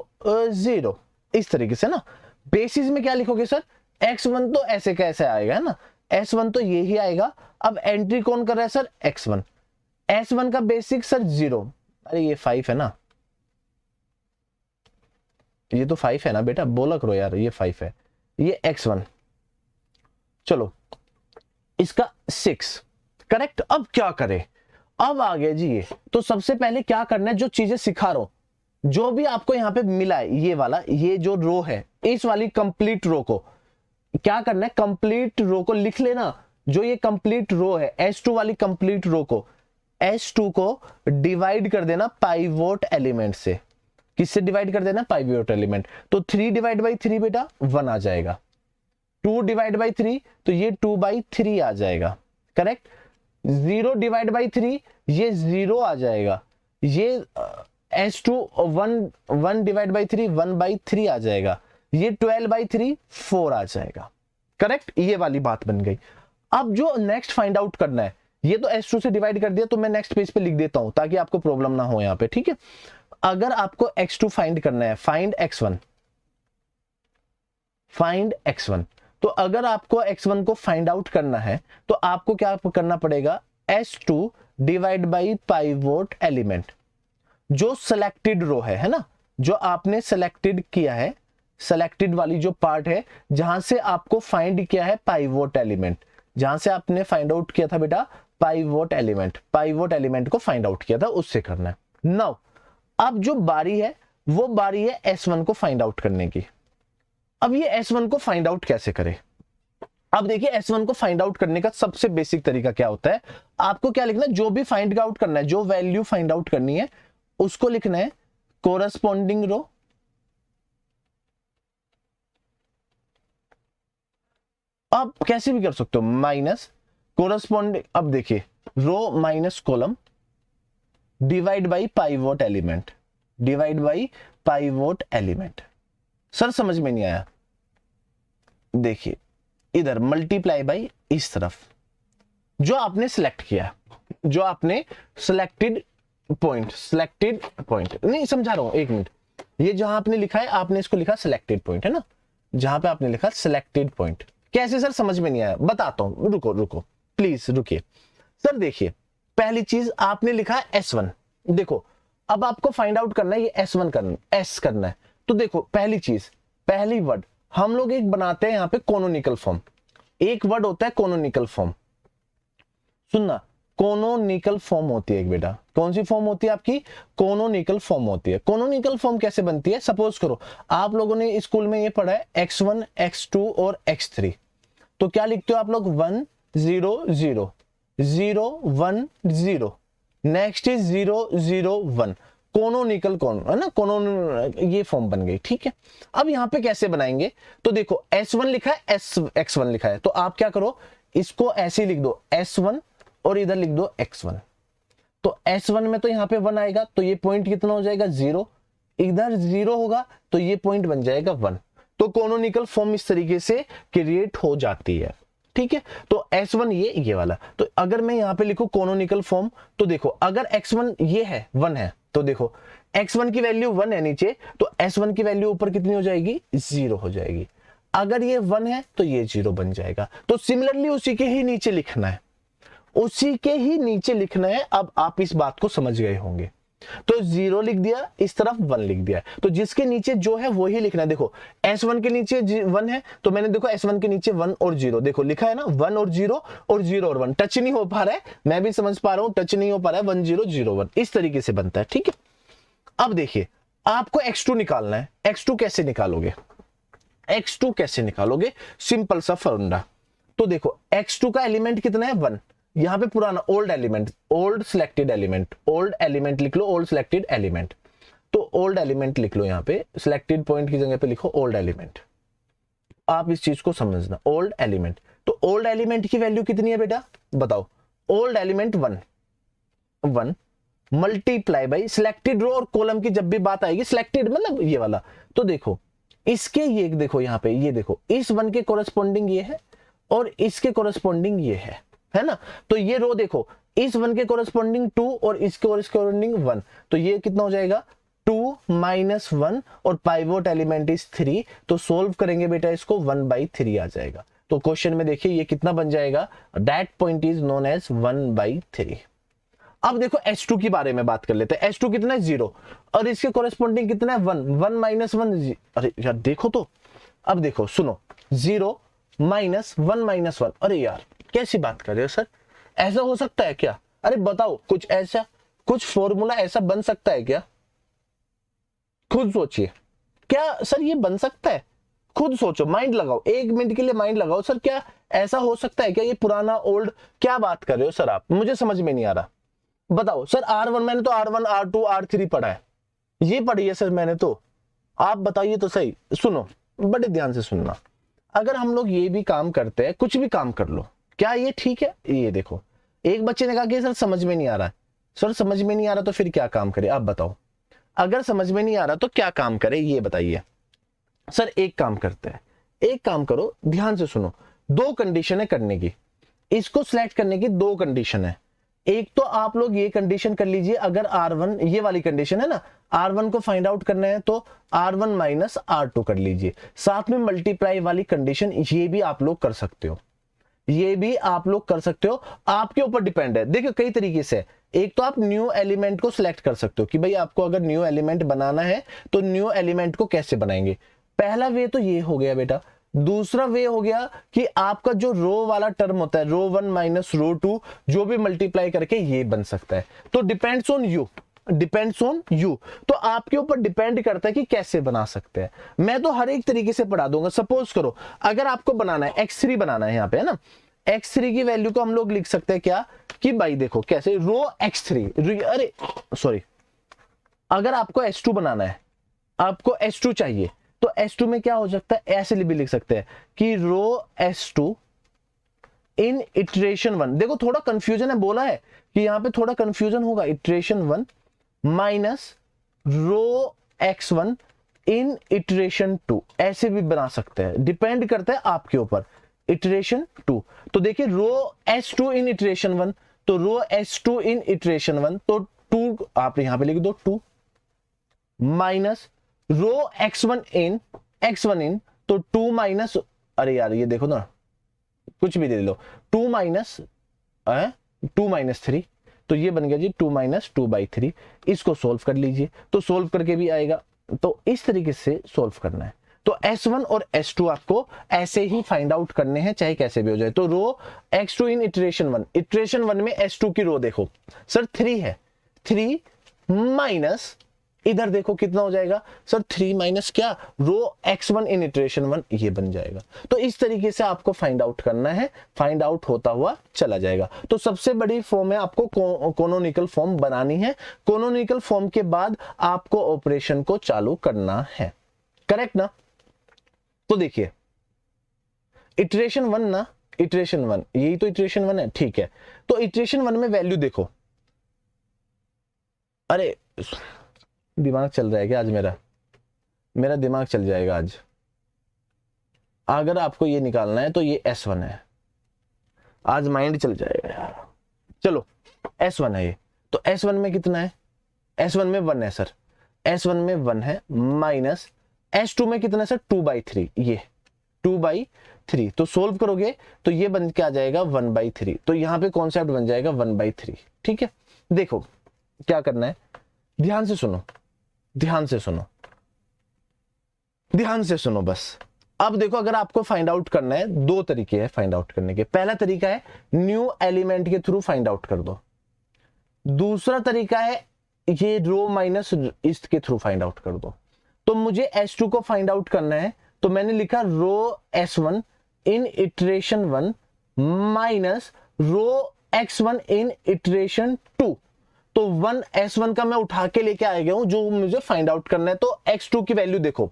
0, इस तरीके से ना। बेसिस में क्या लिखोगे सर, x1 तो ऐसे कैसे आएगा, है ना, s1 तो ये ही आएगा। अब एंट्री कौन कर रहा है सर, x1, s1 का बेसिक सर 0, अरे ये 5 है ना, ये तो 5 है ना बेटा, बोला करो यार, ये 5 है, ये x1, चलो इसका 6, करेक्ट। अब क्या करें, अब आ गया जी ये, तो सबसे पहले क्या करना है, जो चीजें सिखा रहा हूं, जो भी आपको यहां पे मिला है, ये वाला, ये जो रो है, इस वाली कंप्लीट रो को क्या करना है, कंप्लीट रो को लिख लेना, जो ये कंप्लीट रो है s2 वाली कंप्लीट रो को, s2 को डिवाइड कर देना पाइवोट एलिमेंट से, किससे डिवाइड कर देना, पाइवोट एलिमेंट। तो 3 डिवाइड बाई 3 बेटा 1 आ जाएगा, 2 डिवाइड बाई 3 तो ये 2 बाई 3 आ जाएगा, करेक्ट। 0 डिवाइड बाई 3 ये 0 आ जाएगा, ये s2 1 डिवाइड बाई 3 1 बाई 3 आ जाएगा, ये 12 बाई 3 4 आ जाएगा, करेक्ट। ये वाली बात बन गई। अब जो नेक्स्ट फाइंड आउट करना है, ये तो s2 से डिवाइड कर दिया, तो मैं नेक्स्ट पेज पे लिख देता हूं ताकि आपको प्रॉब्लम ना हो यहाँ पे, ठीक है। अगर आपको x2 फाइंड करना है, फाइंड x1, फाइंड x1, तो अगर आपको x1 को फाइंड आउट करना है तो आपको क्या करना पड़ेगा, s2 divide by pivot element, जो सिलेक्टेड रो है ना, जो आपने सिलेक्टेड किया है, सिलेक्टेड वाली जो पार्ट है जहां से आपको फाइंड किया है पाइवोट एलिमेंट, जहां से आपने फाइंड आउट किया था बेटा पाइवोट एलिमेंट, पाइवोट एलिमेंट को फाइंड आउट किया था, उससे करना है। नाउ अब जो बारी है वो बारी है s1 को फाइंड आउट करने की। अब ये s1 को फाइंड आउट कैसे करें, अब देखिए s1 को फाइंड आउट करने का सबसे बेसिक तरीका क्या होता है, आपको क्या लिखना है, जो भी फाइंड आउट करना है, जो वैल्यू फाइंड आउट करनी है उसको लिखना है कोरस्पॉन्डिंग रो, आप कैसे भी कर सकते हो, माइनस कोरस्पॉन्डिंग, अब देखिए row minus column divide by pivot element, divide by pivot element. Sir समझ में नहीं आया, देखिए इधर मल्टीप्लाई बाई इस तरफ जो आपने सिलेक्ट किया, जो आपने सिलेक्टेड पॉइंट नहीं समझा रहा हूं, एक मिनट, ये जहां आपने लिखा है, आपने इसको लिखा सिलेक्टेड पॉइंट, है ना, जहां पे आपने लिखा सिलेक्टेड पॉइंट। कैसे सर समझ में नहीं आया, बताता हूं, रुको प्लीज रुकिए। सर देखिए पहली चीज आपने लिखा है s1, देखो अब आपको फाइंड आउट करना है ये S1 करना, S करना है। तो देखो पहली चीज, पहली वर्ड हम लोग एक बनाते हैं यहाँ पे कोनोनिकल फॉर्म। एक वर्ड होता है कोनोनिकल फॉर्म, सुनना, कोनोनिकल फॉर्म होती है एक बेटा। कौन सी फॉर्म होती है आपकी? कोनोनिकल फॉर्म होती है। कोनोनिकल फॉर्म कैसे बनती है? सपोज करो आप लोगों ने स्कूल में ये पढ़ा है x1 x2 और x3, तो क्या लिखते हो आप लोग? 1 0 0 0 1 0, नेक्स्ट इज 0 0 1, कोनोनिकल कौन है ना, कोनो, ये फॉर्म बन गई। ठीक है, अब यहां पे कैसे बनाएंगे? तो देखो S1 लिखा है, x1 लिखा है, तो आप क्या करो, इसको ऐसे लिख दो S1 और इधर लिख दो x1। तो S1 में तो यहाँ पे 1 आएगा, तो ये पॉइंट कितना हो जाएगा? 0, इधर 0 होगा तो ये पॉइंट बन जाएगा 1। तो कोनोनिकल फॉर्म इस तरीके से क्रिएट हो जाती है। ठीक है, तो S1 ये वाला। तो अगर मैं यहाँ पे लिखूं कोनोनिकल फॉर्म, तो देखो अगर x1 ये है 1 है, तो देखो x1 की वैल्यू 1 है नीचे, तो S1 की वैल्यू ऊपर कितनी हो जाएगी? 0 हो जाएगी। अगर ये 1 है तो ये 0 बन जाएगा। तो सिमिलरली उसी के ही नीचे लिखना है, उसी के ही नीचे लिखना है। अब आप इस बात को समझ गए होंगे। तो 0 लिख दिया, इस तरफ 1 लिख दिया, तो जिसके नीचे जो है वो ही लिखना है। देखो S1 के नीचे 1 है, तो मैंने देखो S1 के नीचे 1 और 0 देखो लिखा है ना, 1 और 0 और 0 और 1, टच नहीं हो पा रहा है, मैं भी समझ पा रहा हूं, टच नहीं हो पा रहा है, 1 0 0 1 इस तरीके से बनता है। ठीक है, अब देखिए आपको x2 निकालना है। x2 कैसे निकालोगे? x2 कैसे निकालोगे? सिंपल सा फॉर्मूला। तो देखो x2 का एलिमेंट कितना है? 1। यहां पे पुराना old element, old selected element, old element लिख लो, ओल्ड सिलेक्टेड एलिमेंट। तो ओल्ड एलिमेंट लिख लो, यहां पे सिलेक्टेड पॉइंट की जगह पे लिखो ओल्ड एलिमेंट। आप इस चीज को समझना, ओल्ड एलिमेंट। तो ओल्ड एलिमेंट की वैल्यू कितनी है बेटा? बताओ। Old element 1 multiply by selected row और कॉलम की जब भी बात आएगी, सिलेक्टेड मतलब ये वाला, तो देखो इसके ये देखो यहाँ पे, ये देखो इस 1 के कोरस्पॉन्डिंग ये है और इसके कोरस्पॉन्डिंग ये है ना। तो ये रो देखो, इस 1 के कोरस्पॉन्डिंग 2 और इसके कोरस्पॉन्डिंग 1, तो ये कितना हो जाएगा? 2 - 1 और पाइवोट एलिमेंट इज 3, तो सोल्व करेंगे बेटा इसको 1/3 आ जाएगा। तो क्वेश्चन में देखिए ये कितना बन जाएगा? That point is known as 1/3। अब देखो S2 के बारे में बात कर लेते हैं। S2 कितना है? 0, और इसके कोरस्पॉन्डिंग कितना है? 1 1 - 1, अरे यार देखो, तो अब देखो सुनो, 0 - 1 - 1, अरे यार कैसी बात कर रहे हो सर, ऐसा हो सकता है क्या? अरे बताओ, कुछ ऐसा, कुछ फॉर्मूला ऐसा बन सकता है क्या? खुद सोचिए, क्या सर ये बन सकता है? खुद सोचो, माइंड लगाओ, 1 मिनट के लिए माइंड लगाओ। सर क्या ऐसा हो सकता है क्या? ये पुराना ओल्ड, क्या बात कर रहे हो सर आप? मुझे समझ में नहीं आ रहा। बताओ सर, R1 मैंने तो R1 R2 R3 पढ़ा है, ये पढ़ी है सर मैंने तो, आप बताइए तो सही। सुनो, बड़े ध्यान से सुनना, अगर हम लोग ये भी काम करते हैं, कुछ भी काम कर लो, क्या ये ठीक है? ये देखो, एक बच्चे ने कहा कि सर समझ में नहीं आ रहा है। सर समझ में नहीं आ रहा तो फिर क्या काम करे, आप बताओ। अगर समझ में नहीं आ रहा तो क्या काम करे, ये बताइए। सर एक काम करते हैं, एक काम करो, ध्यान से सुनो, 2 कंडीशन है करने की, इसको सिलेक्ट करने की 2 कंडीशन है। एक तो आप लोग ये कंडीशन कर लीजिए, अगर R1 ये वाली कंडीशन है ना, R1 को फाइंड आउट करना है तो R1 - R2 कर लीजिए। साथ में मल्टीप्लाई वाली कंडीशन ये भी आप लोग कर सकते हो, ये भी आप लोग कर सकते हो, आपके ऊपर डिपेंड है। देखिए कई तरीके से, एक तो आप न्यू एलिमेंट को सिलेक्ट कर सकते हो कि भाई आपको अगर न्यू एलिमेंट बनाना है तो न्यू एलिमेंट को कैसे बनाएंगे। पहला वे तो ये हो गया बेटा। दूसरा वे हो गया कि आपका जो रो वाला टर्म होता है, रो 1 - रो 2, जो भी मल्टीप्लाई करके ये बन सकता है। तो depends on you, depends on you, तो आपके ऊपर डिपेंड करता है कि कैसे बना सकते हैं। मैं तो हर एक तरीके से पढ़ा दूंगा। सपोज करो अगर आपको बनाना है x3 बनाना है, यहाँ पे है ना, x3 की वैल्यू को हम लोग लिख सकते हैं क्या कि भाई देखो कैसे, रो x3, अरे सॉरी, अगर आपको S2 बनाना है, आपको S2 चाहिए, तो S2 में क्या हो सकता है, ऐसे भी लिख सकते हैं कि रो S2 इन इटरेशन 1। देखो थोड़ा कंफ्यूजन है, बोला है कि यहां पे थोड़ा कंफ्यूजन होगा, iteration 1 minus rho x1 in iteration 2, ऐसे भी बना सकते हैं, डिपेंड करता है आपके ऊपर। इटरेशन 2, तो देखिए रो S2 इन इटरेशन 1, तो रो S2 इन इटरेशन 1, तो 2 आप यहां पे लिख दो 2 माइनस रो x1 इन, तो 2 माइनस, अरे यार ये देखो ना, कुछ भी दे लो, 2 - 3, तो ये बन गया जी 2 माइनस 2/3। इसको सोल्व कर लीजिए, तो सोल्व करके भी आएगा। तो इस तरीके से सोल्व करना है। तो S1 और S2 आपको ऐसे ही फाइंड आउट करने हैं, चाहे कैसे भी हो जाए। तो रो X2 इन इटरेशन 1 में S2 की रो देखो सर 3 है, 3 माइनस इधर देखो कितना हो जाएगा सर 3 माइनस क्या, रो X1 इन इटरेशन 1, ये बन जाएगा। तो इस तरीके से आपको फाइंड आउट करना है, फाइंड आउट होता हुआ चला जाएगा। तो सबसे बड़ी फॉर्म है आपको कोनोनिकल फॉर्म बनानी है। कोनोनिकल फॉर्म के बाद आपको ऑपरेशन को चालू करना है, करेक्ट ना। तो देखिए इटरेशन 1 ना, इटरेशन 1 यही तो इटरेशन 1 है, ठीक है। तो इटरेशन 1 में वैल्यू देखो, अरे दिमाग चल रहा है क्या आज, मेरा दिमाग चल जाएगा आज। अगर आपको ये निकालना है तो ये S1 है, आज माइंड चल जाएगा यार। चलो S1 है ये, तो S1 में कितना है, S1 में 1 है सर, S1 में 1 है माइनस S2 में कितना है सर 2/3, ये 2/3। तो सोल्व करोगे तो ये बन के आ जाएगा 1/3। तो यहां पे कॉन्सेप्ट बन जाएगा 1/3, ठीक है। देखो क्या करना है, ध्यान से सुनो, ध्यान से सुनो, ध्यान से सुनो बस। अब देखो अगर आपको फाइंड आउट करना है, दो तरीके हैं फाइंड आउट करने के। पहला तरीका है न्यू एलिमेंट के थ्रू फाइंड आउट कर दो, दूसरा तरीका है ये रो माइनस इसके थ्रू फाइंड आउट कर दो। तो मुझे S2 को फाइंड आउट करना है, तो मैंने लिखा रो S1 in iteration 1 minus rho X1 in iteration 2। तो 1 S1 का मैं उठा के लेके आ गया हूं जो मुझे फाइंड आउट करना है। तो X2 की वैल्यू देखो,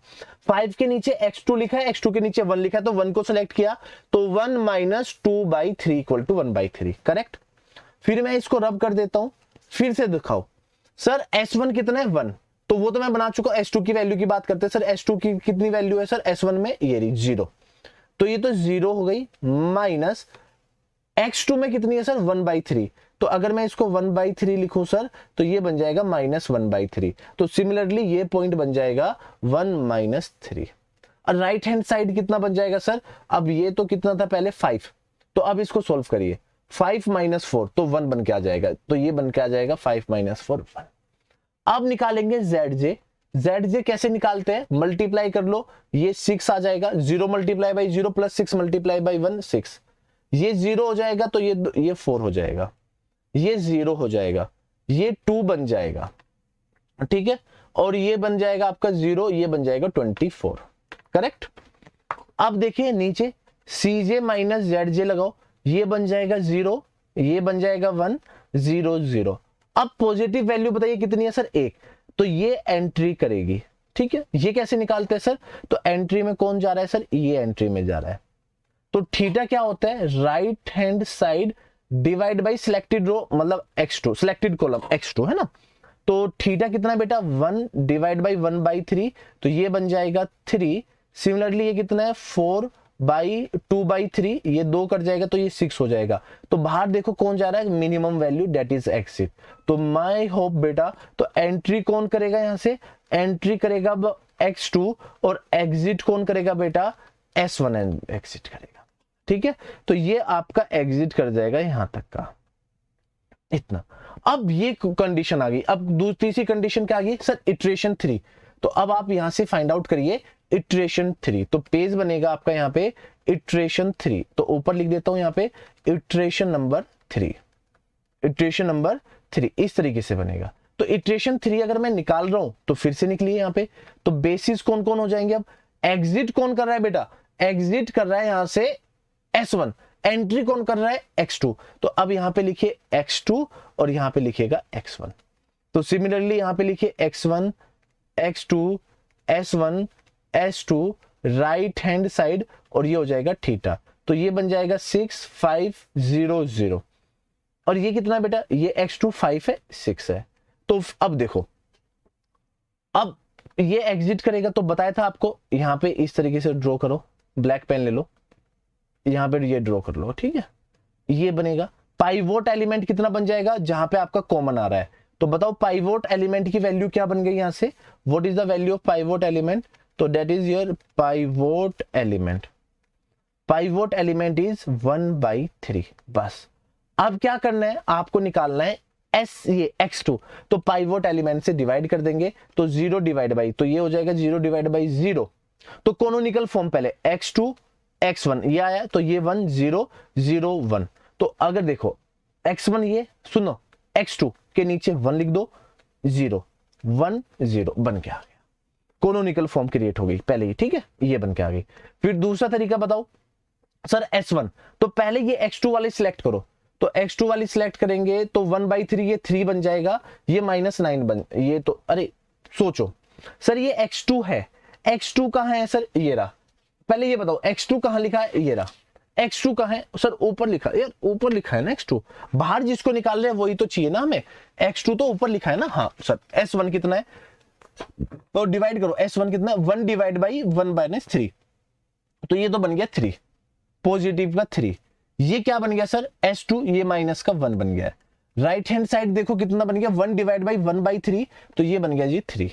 5 के नीचे X2 लिखा है, X2 के नीचे 1 लिखा है, तो 1 को सिलेक्ट किया, तो 1 माइनस 2/3 इक्वल टू 1/3, करेक्ट। फिर मैं इसको रब कर देता हूं, फिर से दिखाओ सर S1 कितना है 1, तो वो तो मैं बना चुका हूं। S2 की वैल्यू की बात करते हैं सर, S2 की कितनी वैल्यू है सर S1 में, ये रही 0, तो ये तो 0 हो गई, माइनस X2 में कितनी है सर 1/3। तो अगर मैं इसको 1/3 लिखूं सर, तो ये बन जाएगा -1/3। तो सिमिलरली ये पॉइंट बन जाएगा 1 - 3। और राइट हैंड साइड कितना बन जाएगा सर, अब ये तो कितना था पहले 5, तो अब इसको सोल्व करिए, 5 - 4 तो 1 बन के आ जाएगा, तो ये बन के आ जाएगा 5 - 4 1। अब निकालेंगे ZJ। ZJ कैसे निकालते हैं, मल्टीप्लाई कर लो, ये 6 आ जाएगा, 0 × 0 प्लस 6 × 1 6, ये 0 हो जाएगा, तो ये 4 हो जाएगा, ये 0 हो जाएगा, ये 2 बन जाएगा, ठीक है। और ये बन जाएगा आपका 0, ये बन जाएगा 24, करेक्ट। अब देखिए नीचे CJ माइनस ZJ लगाओ, ये बन जाएगा 0, ये बन जाएगा 1 0 0। अब पॉजिटिव वैल्यू बताइए कितनी है सर 1, तो ये एंट्री करेगी, ठीक है। ये कैसे निकालते हैं सर, तो एंट्री में कौन जा रहा है सर, ये एंट्री में जा रहा है। तो थीटा क्या होता है, right hand side divide by selected row, मतलब X2 सिलेक्टेड कॉलम X2 है ना। तो थीटा कितना है बेटा 1 डिवाइड बाय 1/3, तो ये बन जाएगा 3। सिमिलरली ये कितना है 4/2/3, ये 2 कट जाएगा, तो ये 6 हो जाएगा। तो बाहर देखो कौन जा रहा है, minimum value, that is exit. तो माय होप बेटा, तो एंट्री कौन करेगा यहां से, एंट्री करेगा X2, और एग्जिट कौन करेगा बेटा S1 एग्जिट करेगा, ठीक है। तो ये आपका एग्जिट कर जाएगा यहां तक का, इतना। अब ये कंडीशन आ गई। अब तीसरी कंडीशन क्या आ गई सर, इटरेशन 3। तो अब आप यहां से फाइंड आउट करिए इटरेशन 3। तो पेज बनेगा आपका यहाँ पे इटरेशन 3, तो ऊपर लिख देता हूं यहाँ पे इटरेशन नंबर 3, इटरेशन नंबर 3 इस तरीके से बनेगा। तो इटरेशन 3 अगर मैं निकाल रहा हूं तो फिर से निकलिए यहाँ पे, तो बेसिस कौन कौन हो जाएंगे। अब एग्जिट कौन कर रहा है बेटा, एग्जिट कर रहा है यहां से S1, एंट्री कौन कर रहा है X2। तो अब यहां पे लिखिए X2 और यहां पे लिखिएगा X1। तो सिमिलरली यहां पे लिखिए X1 X2 S1 S2 right hand side, और ये हो जाएगा थीटा। तो ये बन जाएगा 6 5 0 0। और ये कितना है बेटा, ये X2 5 है 6 है। तो अब देखो, अब ये एग्जिट करेगा, तो बताया था आपको यहां पे इस तरीके से ड्रॉ करो, ब्लैक पेन ले लो, यहां पे ये ड्रॉ कर लो, ठीक है। ये बनेगा पाइवोट एलिमेंट कितना बन जाएगा, जहां पे आपका कॉमन आ रहा है। तो बताओ पाइवोट एलिमेंट की वैल्यू क्या बन गई यहां से, what is the value of pivot element, तो that is your pivot element. Pivot element is 1/3। बस अब क्या करना है, आपको निकालना है एस ये x2, तो पाइवोट एलिमेंट से डिवाइड कर देंगे तो 0 डिवाइड बाई, तो ये हो जाएगा 0 डिवाइड बाई 0। तो कोनोनिकल फॉर्म पहले x2 x1 ये आया, तो ये 1 0 0 1। तो अगर देखो x1 ये सुनो, x2 के नीचे 1 लिख दो, 0 1 0 बन के आ गया, कोनोनिकल फॉर्म क्रिएट हो गई पहले ही, ठीक है, ये बन के आ गई। फिर दूसरा तरीका बताओ सर S1, तो पहले ये x2 वाले सिलेक्ट करो, तो x2 वाली सिलेक्ट करेंगे तो 1/3 ये 3 बन जाएगा, ये -9 बन, ये तो अरे सोचो सर ये x2 है, x2 कहां है सर, ये रहा। पहले ये बताओ x2 कहां लिखा है, ये रहा। x2 कहां है सर, ऊपर लिखा है यार, ऊपर लिखा है ना x2, बाहर जिसको निकाल रहे हैं वही तो चाहिए ना हमें, x2 तो ऊपर लिखा है ना। हाँ सर S1 कितना है, तो डिवाइड करो, S1 कितना है 1 डिवाइड बाई 1/3, तो ये तो बन गया 3, पॉजिटिव का 3। ये क्या बन गया सर S2, ये माइनस का 1 बन गया। राइट हैंड साइड देखो कितना बन गया, 1 डिवाइड बाई 1/3, तो ये बन गया जी 3,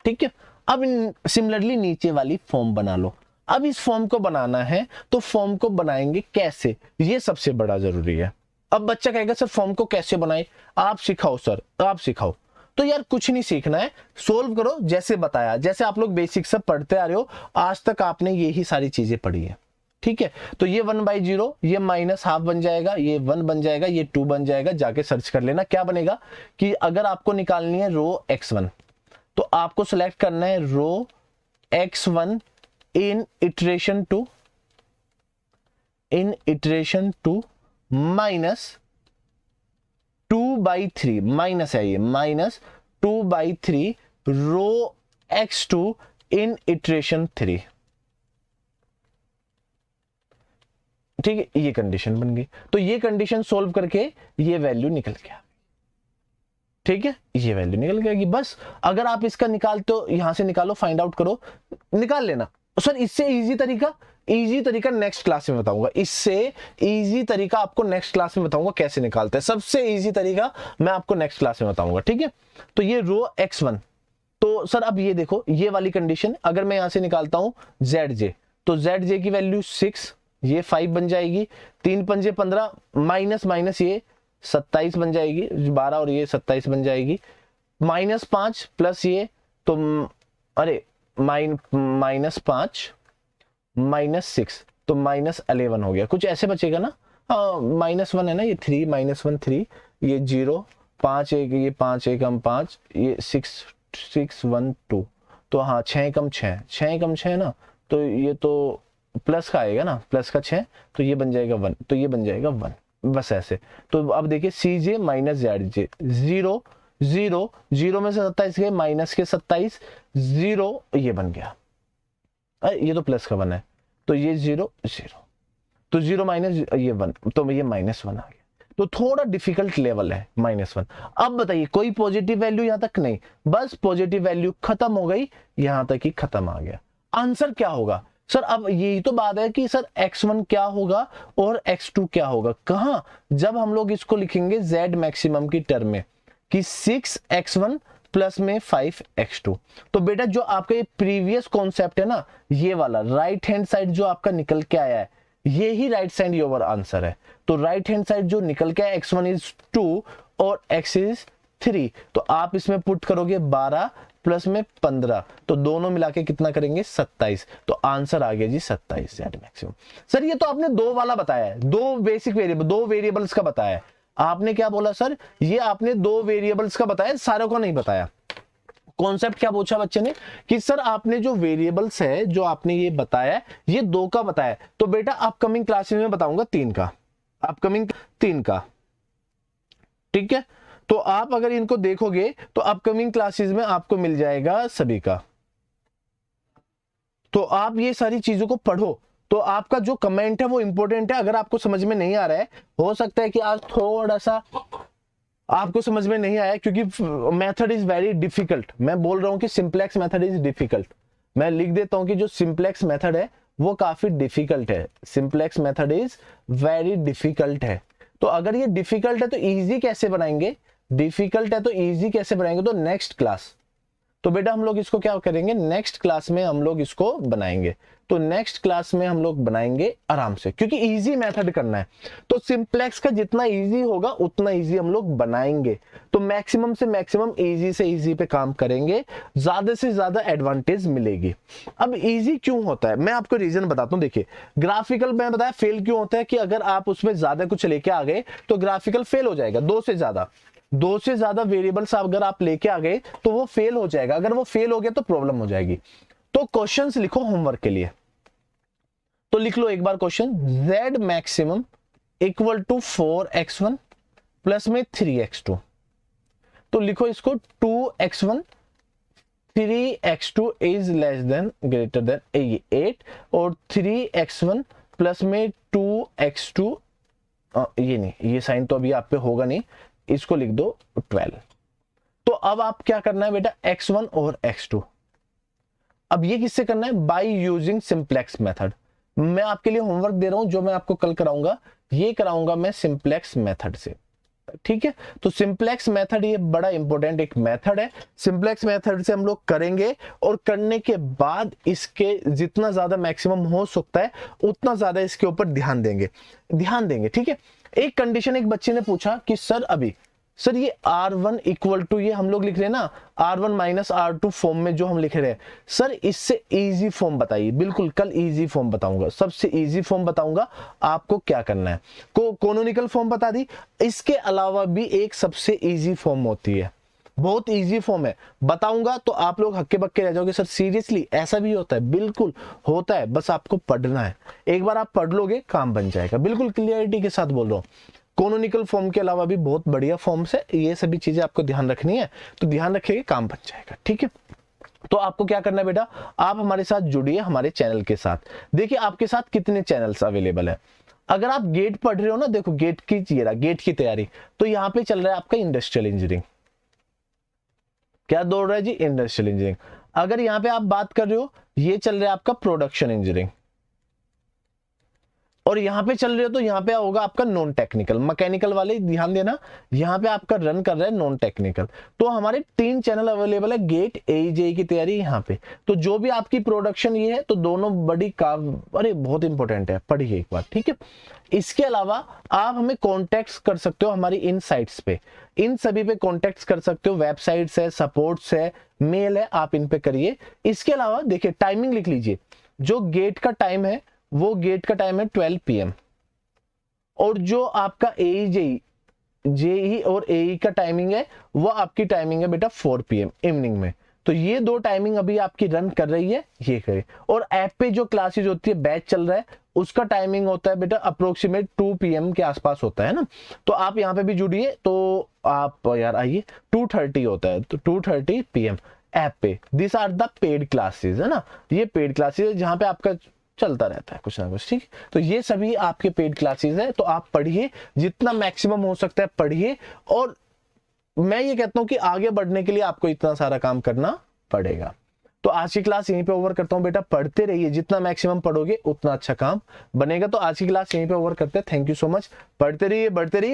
ठीक है। अब सिमिलरली नीचे वाली फॉर्म बना लो। अब इस फॉर्म को बनाना है तो फॉर्म को बनाएंगे कैसे, ये सबसे बड़ा जरूरी है। अब बच्चा कहेगा सर फॉर्म को कैसे बनाए, आप सिखाओ सर, आप सिखाओ। तो यार कुछ नहीं सीखना है, सोल्व करो जैसे बताया, जैसे आप लोग बेसिक सब पढ़ते आ रहे हो, आज तक आपने यही सारी चीजें पढ़ी है, ठीक है। तो ये 1/0, ये -½ बन जाएगा, ये 1 बन जाएगा, ये 2 बन जाएगा, जाके सर्च कर लेना क्या बनेगा। कि अगर आपको निकालनी है रो x1, तो आपको सिलेक्ट करना है row x1 in iteration two -2/3, minus है ये, -2/3 रो x2 इन इटरेशन 3, ठीक है। ये कंडीशन बन गई, तो ये कंडीशन सोल्व करके ये वैल्यू निकल गया, ठीक है, ये वैल्यू निकल गई। बस अगर आप इसका निकालते हो, यहां से निकालो, फाइंड आउट करो, निकाल लेना। सर इससे इजी तरीका नेक्स्ट क्लास में बताऊंगा, इससे इजी तरीका आपको नेक्स्ट क्लास में बताऊंगा कैसे निकालते हैं, सबसे इजी तरीका मैं आपको नेक्स्ट क्लास में बताऊंगा, ठीक है। तो ये रो x1, तो सर अब ये देखो ये वाली कंडीशन, अगर मैं यहां से निकालता हूं zj, तो zj की वैल्यू 6, ये 5 बन जाएगी, 3 पंजे 15, माइनस ये 27 बन जाएगी, 12 और ये 27 बन जाएगी, -5 प्लस ये, तो अरे -5 -6, तो -11 हो गया, कुछ ऐसे बचेगा ना। -1 है ना, ये 3 -1 3, ये 0 5 1, ये 5 1 हम 5, ये 6 6 1 2, तो हाँ 6 कम 6 ना, तो ये तो प्लस का आएगा ना, प्लस का 6, तो ये बन जाएगा 1, तो ये बन जाएगा 1, बस ऐसे। तो अब देखिए CJ माइनस ZJ 0 0 0 में से 27 गए, माइनस के 27 0, ये बन गया, ये तो प्लस का 1 है, तो ये 0 0, तो 0 माइनस ये 1, तो ये -1 आ गया। तो थोड़ा डिफिकल्ट लेवल है -1। अब बताइए कोई पॉजिटिव वैल्यू यहां तक नहीं, बस पॉजिटिव वैल्यू खत्म हो गई, यहां तक ही खत्म आ गया। आंसर क्या होगा सर, अब यही तो बात है कि सर x1 क्या होगा और x2 क्या होगा, कहां, जब हम लोग इसको लिखेंगे z मैक्सिमम की टर्म में कि 6x1 प्लस में 5x2। तो बेटा जो आपका ये प्रीवियस कॉन्सेप्ट है ना, ये वाला राइट हैंड साइड जो आपका निकल के आया है, ये ही राइट साइड योर आंसर है। तो राइट हैंड साइड जो निकल के आया x1 इज 2 और x इज 3, तो आप इसमें पुट करोगे 12 प्लस में 15, तो दोनों मिला के कितना करेंगे 27, तो आंसर आ गया जी 27 जेड मैक्सिमम। सर ये तो आपने 2 वाला बताया है, 2 बेसिक वेरिएबल, 2 वेरिएबल्स का बताया है। आपने क्या बोला सर, ये आपने 2 वेरिएबल्स का बताया, सारों का नहीं बताया। कॉन्सेप्ट क्या पूछा बच्चे ने कि सर आपने जो वेरिएबल्स है जो आपने ये बताया, ये 2 का बताया, तो बेटा अपकमिंग क्लासेस में बताऊंगा 3 का, अपकमिंग 3 का, ठीक है। तो आप अगर इनको देखोगे तो अपकमिंग क्लासेस में आपको मिल जाएगा सभी का। तो आप ये सारी चीजों को पढ़ो, तो आपका जो कमेंट है वो इंपॉर्टेंट है। अगर आपको समझ में नहीं आ रहा है, हो सकता है कि आज थोड़ा सा आपको समझ में नहीं आया, क्योंकि मेथड इज वेरी डिफिकल्ट। मैं बोल रहा हूं कि सिंप्लेक्स मेथड इज डिफिकल्ट, मैं लिख देता हूं कि जो सिंप्लेक्स मेथड है वो काफी डिफिकल्ट है, simplex method is very difficult है। तो अगर ये डिफिकल्ट है तो इजी कैसे बनाएंगे, डिफिकल्ट है तो इजी कैसे बनाएंगे, तो नेक्स्ट क्लास, तो बेटा हम लोग इसको क्या करेंगे, नेक्स्ट क्लास में हम लोग इसको बनाएंगे। तो नेक्स्ट क्लास में हम लोग बनाएंगे आराम से, क्योंकि इजी मेथड करना है। तो सिंप्लेक्स का जितना इजी होगा उतना इजी हम लोग बनाएंगे। तो मैक्सिमम से मैक्सिमम इजी से इजी पे काम करेंगे, ज्यादा से ज्यादा एडवांटेज मिलेगी। अब इजी क्यों होता है मैं आपको रीजन बताता हूं। देखिए ग्राफिकल में बताया फेल क्यों होता है कि अगर आप उसमें ज्यादा कुछ लेके आ गए तो ग्राफिकल फेल हो जाएगा। दो से ज्यादा वेरिएबल्स अगर आप लेके आ गए तो वो फेल हो जाएगा। अगर वो फेल हो गया तो प्रॉब्लम हो जाएगी। तो क्वेश्चंस लिखो होमवर्क के लिए। तो लिख लो एक बार question, z maximum equal to 4x1 plus में 3x2। तो लिखो इसको 2x1 3x2 is less than greater than 8 और 3x1 प्लस में 2x2 ये नहीं, ये साइन तो अभी आप पे होगा नहीं, इसको लिख दो 12। तो अब आप क्या करना है बेटा, x1 और x2। अब ये किससे करना है, बाय यूजिंग सिंप्लेक्स मेथड। मैं आपके लिए होमवर्क दे रहा हूं, जो मैं आपको कल कराऊंगा ये कराऊंगा मैं सिंप्लेक्स मेथड से, ठीक है। तो सिंप्लेक्स मेथड ये बड़ा इंपॉर्टेंट एक मेथड है। सिंप्लेक्स मेथड से हम लोग करेंगे और करने के बाद इसके जितना ज्यादा मैक्सिमम हो सकता है उतना ज्यादा इसके ऊपर ध्यान देंगे, ठीक है। एक कंडीशन एक बच्चे ने पूछा कि सर ये R1 इक्वल टू, ये हम लोग लिख रहे हैं ना R1 माइनस R2 फॉर्म में जो हम लिख रहे हैं, सर इससे इजी फॉर्म बताइए। बिल्कुल कल इजी फॉर्म बताऊंगा, सबसे इजी फॉर्म बताऊंगा आपको क्या करना है। कोनोनिकल फॉर्म बता दी, इसके अलावा भी एक सबसे इजी फॉर्म होती है, बहुत इजी फॉर्म है, बताऊंगा तो आप लोग हक्के बक्के रह जाओगे। सर सीरियसली ऐसा भी होता है? बिल्कुल होता है, बस आपको पढ़ना है। एक बार आप पढ़ लोगे काम बन जाएगा। बिल्कुल क्लियरिटी के साथ बोल रहा हूँ। कोनोनिकल फॉर्म के अलावा भी बहुत बढ़िया फॉर्म्स है, ये सभी चीजें आपको ध्यान रखनी है, तो ध्यान रखिएगा, काम बन जाएगा, ठीक है। तो आपको क्या करना है बेटा, आप हमारे साथ जुड़िए हमारे चैनल के साथ। देखिए आपके साथ कितने चैनल्स अवेलेबल है। अगर आप गेट पढ़ रहे हो ना, देखो गेट की तैयारी, तो यहाँ पे चल रहा है आपका इंडस्ट्रियल इंजीनियरिंग। क्या दौड़ रहा है जी, इंडस्ट्रियल इंजीनियरिंग। अगर यहाँ पे आप बात कर रहे हो, ये चल रहा है आपका प्रोडक्शन इंजीनियरिंग। और यहाँ पे चल रहे हो तो यहाँ पे होगा आपका नॉन टेक्निकल। मैकेनिकल वाले ध्यान देना, यहाँ पे आपका रन कर रहा है नॉन टेक्निकल। तो हमारे 3 चैनल अवेलेबल है, गेट AE की तैयारी यहाँ पे। तो जो भी आपकी प्रोडक्शन ये है तो दोनों बड़ी अरे बहुत इंपॉर्टेंट है, पढ़िए एक बार, ठीक है। इसके अलावा आप हमें कॉन्टेक्ट कर सकते हो हमारी इन साइट्स पे, इन सभी पे कॉन्टेक्ट कर सकते हो। वेबसाइट्स है, सपोर्ट्स है, मेल है, आप इन पे करिए। इसके अलावा देखिए टाइमिंग लिख लीजिए, जो गेट का टाइम है वो गेट का टाइम है 12 PM, और जो आपका जेई और AE का टाइमिंग है वो आपकी टाइमिंग है बेटा 4 PM इवनिंग में। तो ये 2 टाइमिंग अभी आपकी रन कर रही है, ये करें। और ऐप पे जो क्लासेज होती है, बैच चल रहा है, उसका टाइमिंग होता है बेटा अप्रोक्सीमेट 2 PM के आसपास होता है ना। तो आप यहाँ पे भी जुड़िए, तो आप यार आइए, 2:30 होता है, तो 2:30 PM ऐप पे। This are the paid classes, है ना, ये पेड क्लासेज है जहाँ पे आपका चलता रहता है कुछ ना कुछ, ठीक। तो ये सभी आपके पेड क्लासेस है, तो आप पढ़िए, जितना मैक्सिमम हो सकता है पढ़िए। और मैं ये कहता हूं कि आगे बढ़ने के लिए आपको इतना सारा काम करना पड़ेगा। तो आज की क्लास यहीं पे ओवर करता हूं बेटा, पढ़ते रहिए, जितना मैक्सिमम पढ़ोगे उतना अच्छा काम बनेगा। तो आज की क्लास यहीं पे ओवर करते हैं। थैंक यू सो मच, पढ़ते रहिए, बढ़ते रहिए।